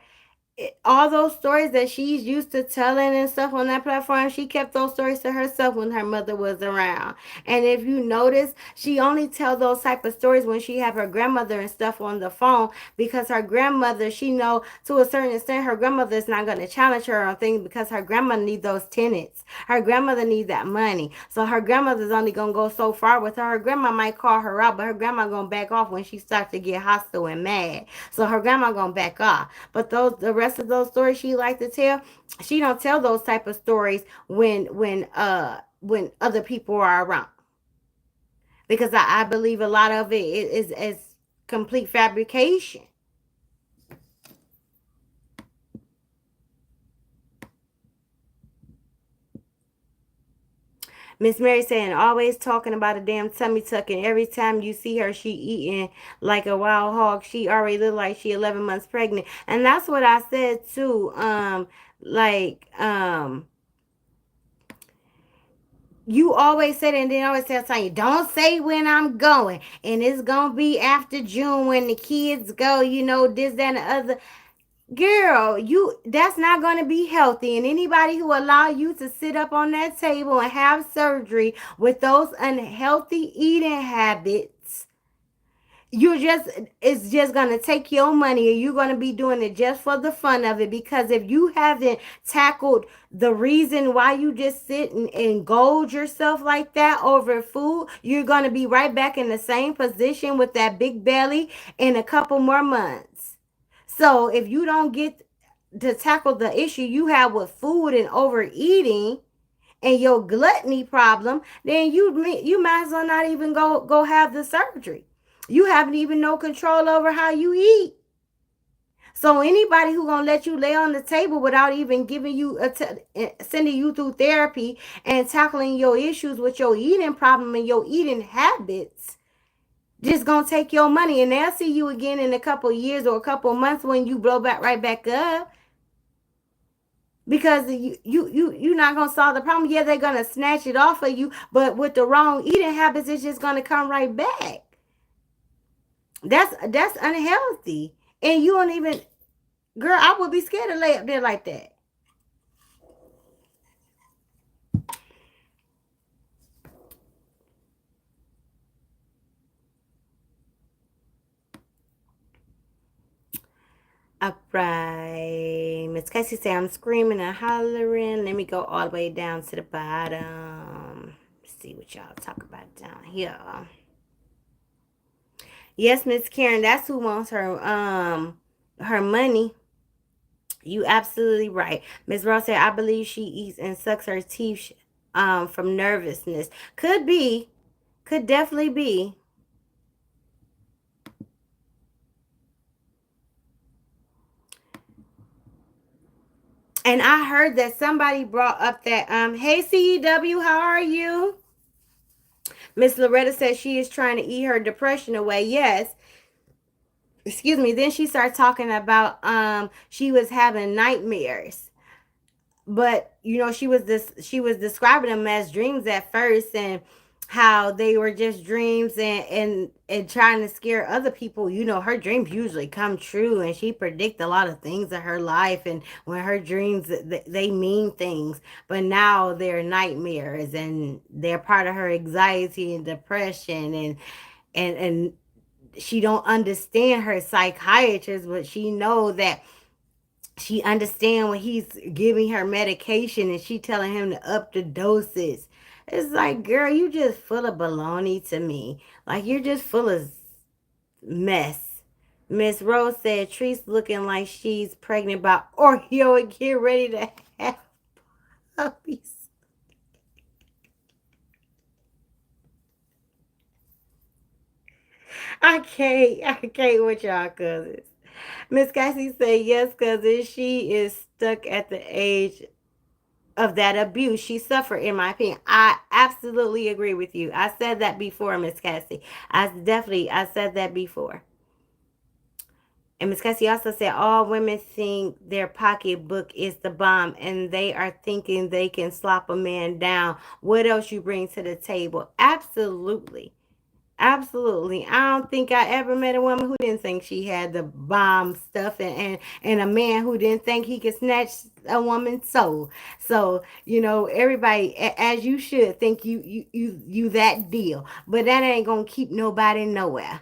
all those stories that she's used to telling and stuff on that platform, she kept those stories to herself when her mother was around. And if you notice, she only tell those type of stories when she have her grandmother and stuff on the phone, because her grandmother, she know to a certain extent her grandmother is not going to challenge her on things, because her grandmother needs those tenants. Her grandmother needs that money. So her grandmother's only going to go so far with her. Her grandma might call her out, but her grandma going to back off when she starts to get hostile and mad. So her grandma going to back off. But the rest of those stories she like to tell, she don't tell those type of stories when other people are around, because I believe a lot of it is complete fabrication. Miss Mary saying, always talking about a damn tummy tuck, and every time you see her, she eating like a wild hog. She already look like she 11 months pregnant. And that's what I said too. You always said it, and then always tell you, don't say when I'm going. And it's going to be after June when the kids go, this, that, and the other. Girl, that's not going to be healthy. And anybody who allow you to sit up on that table and have surgery with those unhealthy eating habits, it's just going to take your money, and you're going to be doing it just for the fun of it. Because if you haven't tackled the reason why you just sit and indulge yourself like that over food, you're going to be right back in the same position with that big belly in a couple more months. So if you don't get to tackle the issue you have with food and overeating and your gluttony problem, then you might as well not even go have the surgery. You haven't even no control over how you eat. So anybody who gonna let you lay on the table without even giving you sending you through therapy and tackling your issues with your eating problem and your eating habits, just gonna take your money, and they'll see you again in a couple years or a couple months when you blow back right back up, because you're not gonna solve the problem. Yeah, they're gonna snatch it off of you, but with the wrong eating habits, it's just gonna come right back. That's unhealthy, and you don't even, girl, I would be scared to lay up there like that. All right. Miss Casey say I'm screaming and hollering. Let me go all the way down to the bottom. See what y'all talk about down here. Yes, Miss Karen, that's who wants her money. You absolutely right. Miss Ross said, I believe she eats and sucks her teeth from nervousness. Could be. Could definitely be. And I heard that somebody brought up that hey CEW, how are you? Miss Loretta says she is trying to eat her depression away. Yes. Excuse me. Then she started talking about she was having nightmares. But you know, she was describing them as dreams at first, and how they were just dreams, and trying to scare other people. You know, her dreams usually come true, and she predict a lot of things in her life, and when her dreams, they mean things. But now they're nightmares, and they're part of her anxiety and depression, and she don't understand her psychiatrist, but she know that she understand when he's giving her medication and she telling him to up the doses. It's like, girl, you just full of baloney to me. Like, you're just full of mess. Miss Rose said Treese looking like she's pregnant by Oreo and get ready to have puppies. I can't with y'all cousins. Miss Cassie said yes, cousin. She is stuck at the age of that abuse she suffered, in my opinion. I absolutely agree with you. I said that before, Miss Cassie. I said that before. And Miss Cassie also said all women think their pocketbook is the bomb, and they are thinking they can slop a man down. What else you bring to the table? Absolutely. Absolutely. I don't think I ever met a woman who didn't think she had the bomb stuff, and a man who didn't think he could snatch a woman's soul. So, you know, everybody, as you should think, you that deal. But that ain't gonna keep nobody nowhere.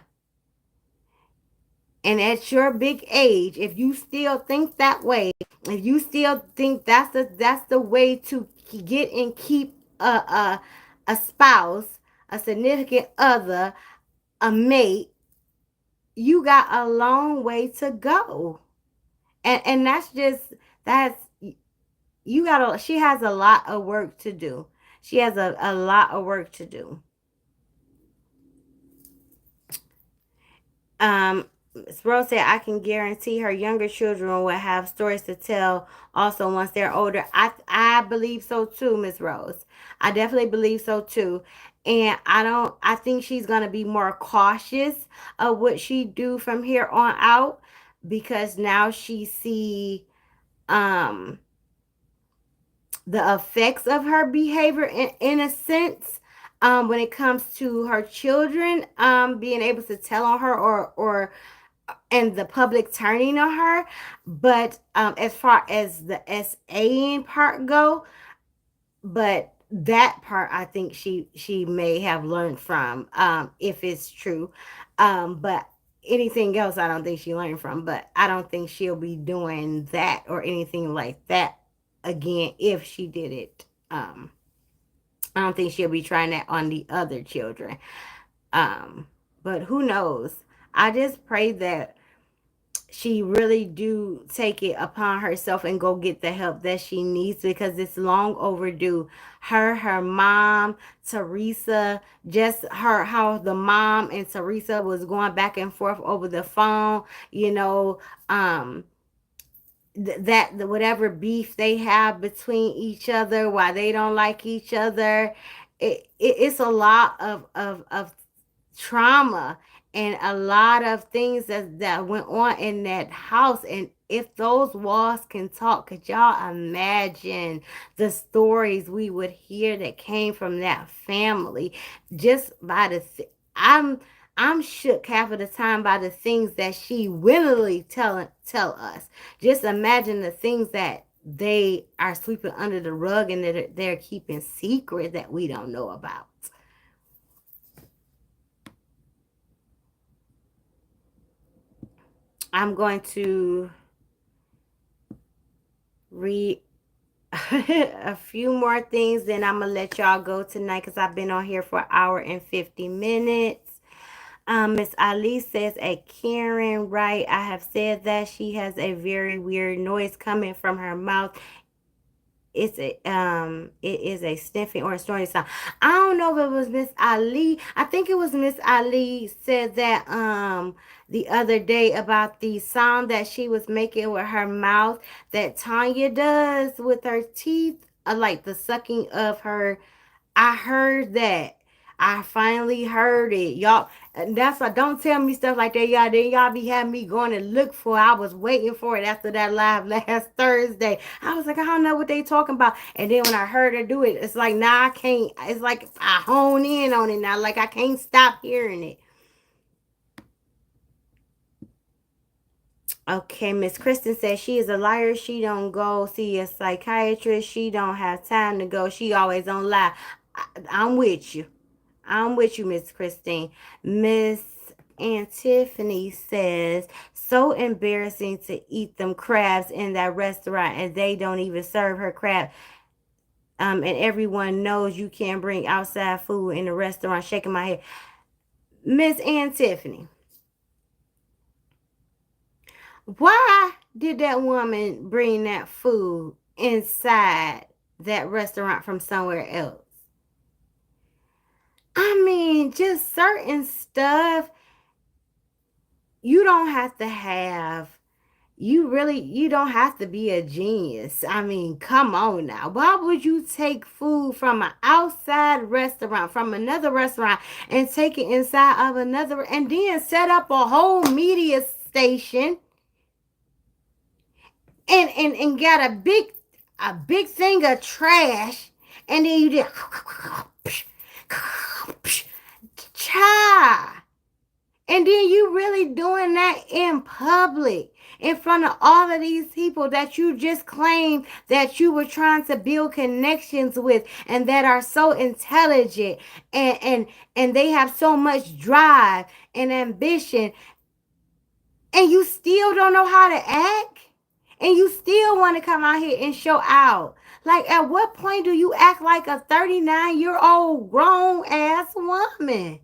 And at your big age, if you still think that way, if you still think that's the way to get and keep a spouse, a significant other, a mate, you got a long way to go. And that's you gotta she has a lot of work to do. She has a lot of work to do. Um, Rose said, I can guarantee her younger children will have stories to tell also once they're older. I believe so too, Miss Rose. I definitely believe so too. And I think she's gonna be more cautious of what she do from here on out, because now she see um the effects of her behavior in a sense, when it comes to her children, being able to tell on her, or and the public turning on her. But as far as the SAing part go, but that part I think she may have learned from, if it's true. But anything else I don't think she learned from. But I don't think she'll be doing that or anything like that again if she did it. I don't think she'll be trying that on the other children. Um, but who knows? I just pray that she really do take it upon herself and go get the help that she needs, because it's long overdue. Her mom, Teresa, just her how the mom and Teresa was going back and forth over the phone, you know, um that whatever beef they have between each other, why they don't like each other, it's a lot of trauma and a lot of things that went on in that house. And if those walls can talk, could y'all imagine the stories we would hear that came from that family? Just by I'm shook half of the time by the things that she willingly tell us. Just imagine the things that they are sweeping under the rug and that they're keeping secret that we don't know about. I'm going to read a few more things, then I'm gonna let y'all go tonight because I've been on here for an hour and 50 minutes. Miss Ali says, a Karen, right? I have said that she has a very weird noise coming from her mouth. It is a sniffing or a snorting sound. I don't know if it was Miss Ali. I think it was Miss Ali said that the other day about the sound that she was making with her mouth that Tanya does with her teeth, like the sucking of her. I heard that. I finally heard it. Y'all, that's why don't tell me stuff like that, y'all. Then y'all be having me going to look for it. I was waiting for it after that live last Thursday. I was like, I don't know what they talking about. And then when I heard her do it, it's like, nah, I can't. It's like I hone in on it now. Like I can't stop hearing it. Okay, Miss Kristen says she is a liar. She don't go see a psychiatrist. She don't have time to go. She always on lie. I'm with you. I'm with you, Miss Christine. Miss Aunt Tiffany says, so embarrassing to eat them crabs in that restaurant and they don't even serve her crab. And everyone knows you can't bring outside food in the restaurant. Shaking my head. Miss Aunt Tiffany, why did that woman bring that food inside that restaurant from somewhere else? I mean, just certain stuff you don't have to have. You don't have to be a genius. I mean, come on now. Why would you take food from an outside restaurant, from another restaurant, and take it inside of another, and then set up a whole media station and got a big thing of trash, and then you did cha. And then you really doing that in public in front of all of these people that you just claimed that you were trying to build connections with and that are so intelligent and they have so much drive and ambition, and you still don't know how to act, and you still want to come out here and show out. Like, at what point do you act like a 39-year-old grown ass woman?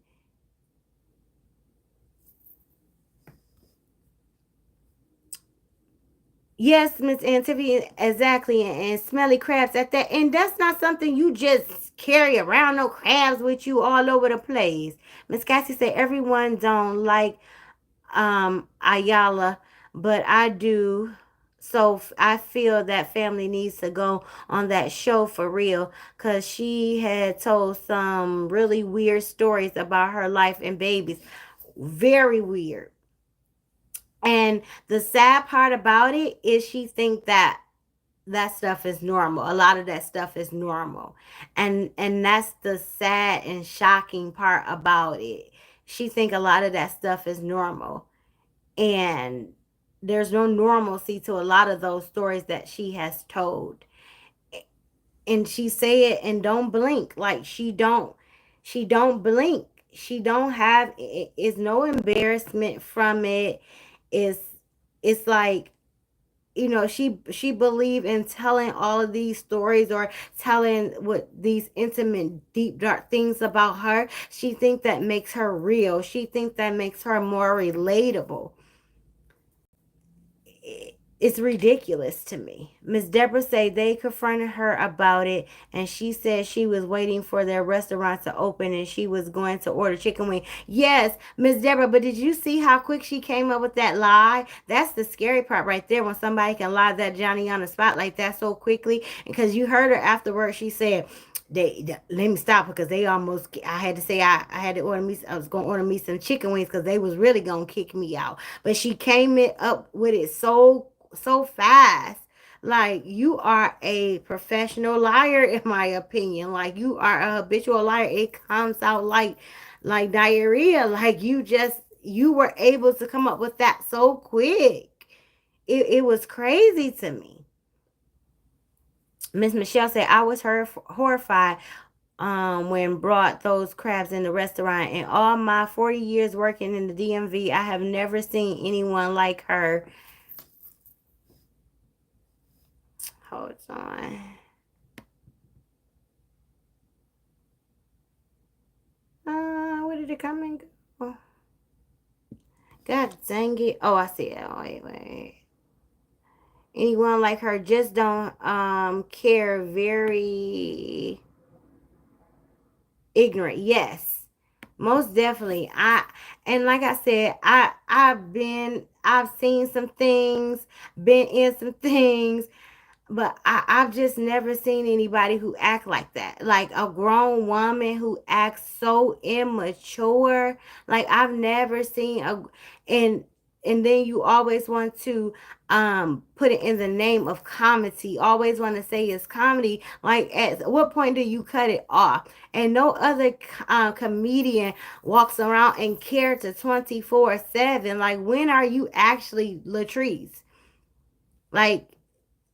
Yes, Miss Antivia, exactly, and smelly crabs at that. And that's not something you just carry around, no crabs with you all over the place. Miss Cassie said everyone don't like Ayala, but I do. So I feel that family needs to go on that show for real, because she had told some really weird stories about her life and babies. Very weird. And the sad part about it is she think that that stuff is normal. A lot of that stuff is normal. And that's the sad and shocking part about it. She think a lot of that stuff is normal. And there's no normalcy to a lot of those stories that she has told. And she say it and don't blink. Like she don't blink. She don't have it, it's no embarrassment from it. It's it's like, she believed in telling all of these stories, or telling what these intimate deep dark things about her. She think that makes her real. She think that makes her more relatable. it's ridiculous to me. Miss Deborah say they confronted her about it, and she said she was waiting for their restaurant to open and she was going to order chicken wing. Yes, Miss Deborah, but did you see how quick she came up with that lie? That's the scary part right there, when somebody can lie that Johnny on the spot like that so quickly. Because you heard her afterwards, she said, let me stop, because they almost, I had to say, I had to order me, I was gonna order me some chicken wings because they was really gonna kick me out. But she came up with it so fast. Like, you are a professional liar, in my opinion. Like, you are a habitual liar. It comes out like diarrhea. Like, you were able to come up with that so quick. It was crazy to me. Miss Michelle said, I was horrified when brought those crabs in the restaurant. In all my 40 years working in the DMV, I have never seen anyone like her. Hold on. Where did it come and go? God dang it. Oh, I see it. Oh, wait. Anyone like her just don't care. Very ignorant. Yes. Most definitely. And like I said, I've seen some things, been in some things, but I've just never seen anybody who act like that. Like a grown woman who acts so immature. Like, I've never seen and and then you always want to put it in the name of comedy. Always want to say it's comedy. Like, at what point do you cut it off? And no other comedian walks around and character 24/7. Like, when are you actually Latrice? Like,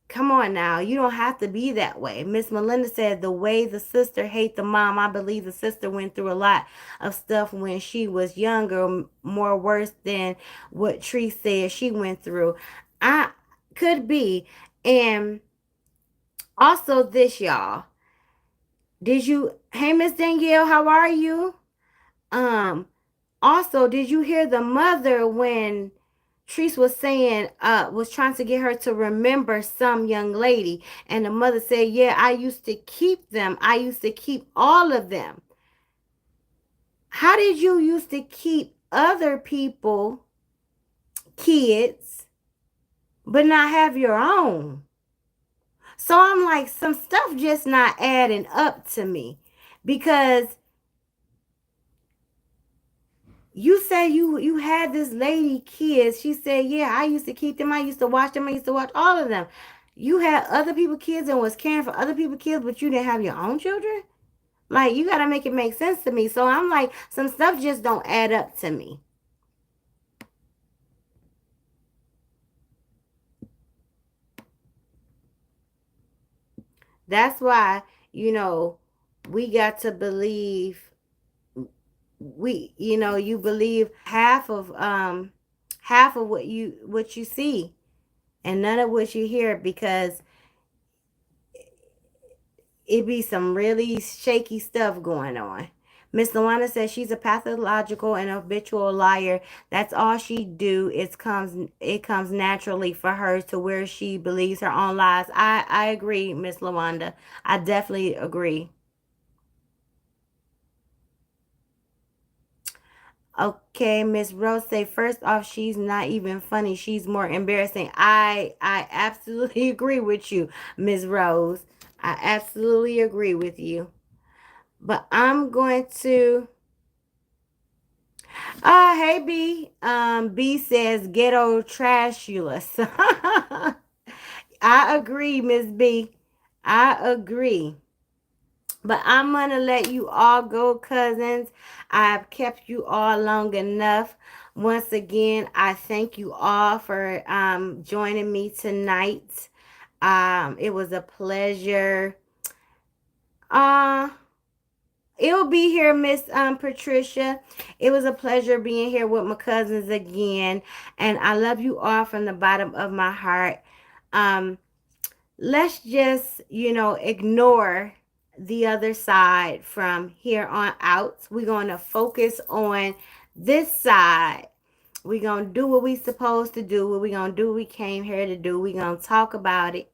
come on now. You don't have to be that way. Miss Melinda said the way the sister hate the mom, I believe the sister went through a lot of stuff when she was younger, more worse than what Tree said she went through. I could be. And also this, y'all. Hey, Miss Danielle, how are you? Also, did you hear the mother when Treese was saying, was trying to get her to remember some young lady? And the mother said, yeah, I used to keep them. I used to keep all of them. How did you used to keep other people, kids, but not have your own? So I'm like, some stuff just not adding up to me, because you say you had this lady kids. She said, yeah, I used to keep them. I used to watch them. I used to watch all of them. You had other people kids and was caring for other people kids, but you didn't have your own children? Like, you got to make it make sense to me. So I'm like, some stuff just don't add up to me. That's why, we got to believe, you believe half of what you see and none of what you hear, because it be some really shaky stuff going on. Miss Luana says she's a pathological and habitual liar. That's all she do. It comes naturally for her to where she believes her own lies. I agree, Miss Lawanda. I definitely agree. Okay, Miss Rose say, first off, she's not even funny. She's more embarrassing. I absolutely agree with you, Miss Rose. I absolutely agree with you. But I'm going to hey B. B says ghetto trashulous. I agree, Miss B. I agree. But I'm going to let you all go, cousins. I've kept you all long enough. Once again, I thank you all for joining me tonight. It was a pleasure. It'll be here, Miss Patricia. It was a pleasure being here with my cousins again. And I love you all from the bottom of my heart. Let's just, ignore the other side from here on out. We're going to focus on this side. We gonna do what we supposed to do. What we gonna do? We came here to do. We gonna talk about it.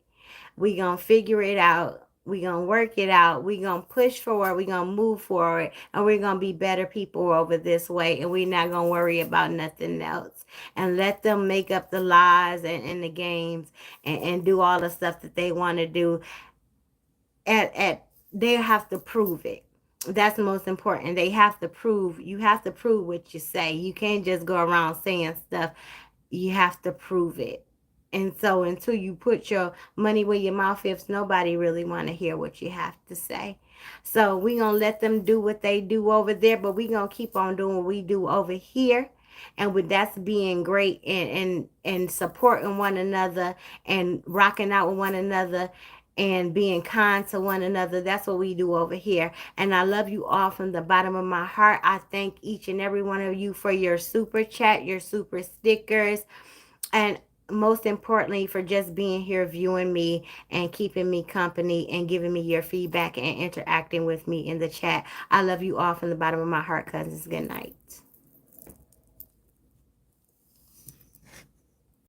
We gonna figure it out. We gonna work it out. We gonna push forward. We gonna move forward, and we're gonna be better people over this way. And we're not gonna worry about nothing else. And let them make up the lies and the games and do all the stuff that they want to do. At they have to prove it. That's the most important. They have to prove. You have to prove what you say. You can't just go around saying stuff. You have to prove it. And so until you put your money where your mouth is, nobody really want to hear what you have to say. So we gonna let them do what they do over there, but we gonna keep on doing what we do over here. And with that's being great and supporting one another and rocking out with one another and being kind to one another. That's what we do over here. And I love you all from the bottom of my heart. I thank each and every one of you for your super chat, your super stickers, and most importantly for just being here viewing me and keeping me company and giving me your feedback and interacting with me in the chat. I love you all from the bottom of my heart, cousins. Good night.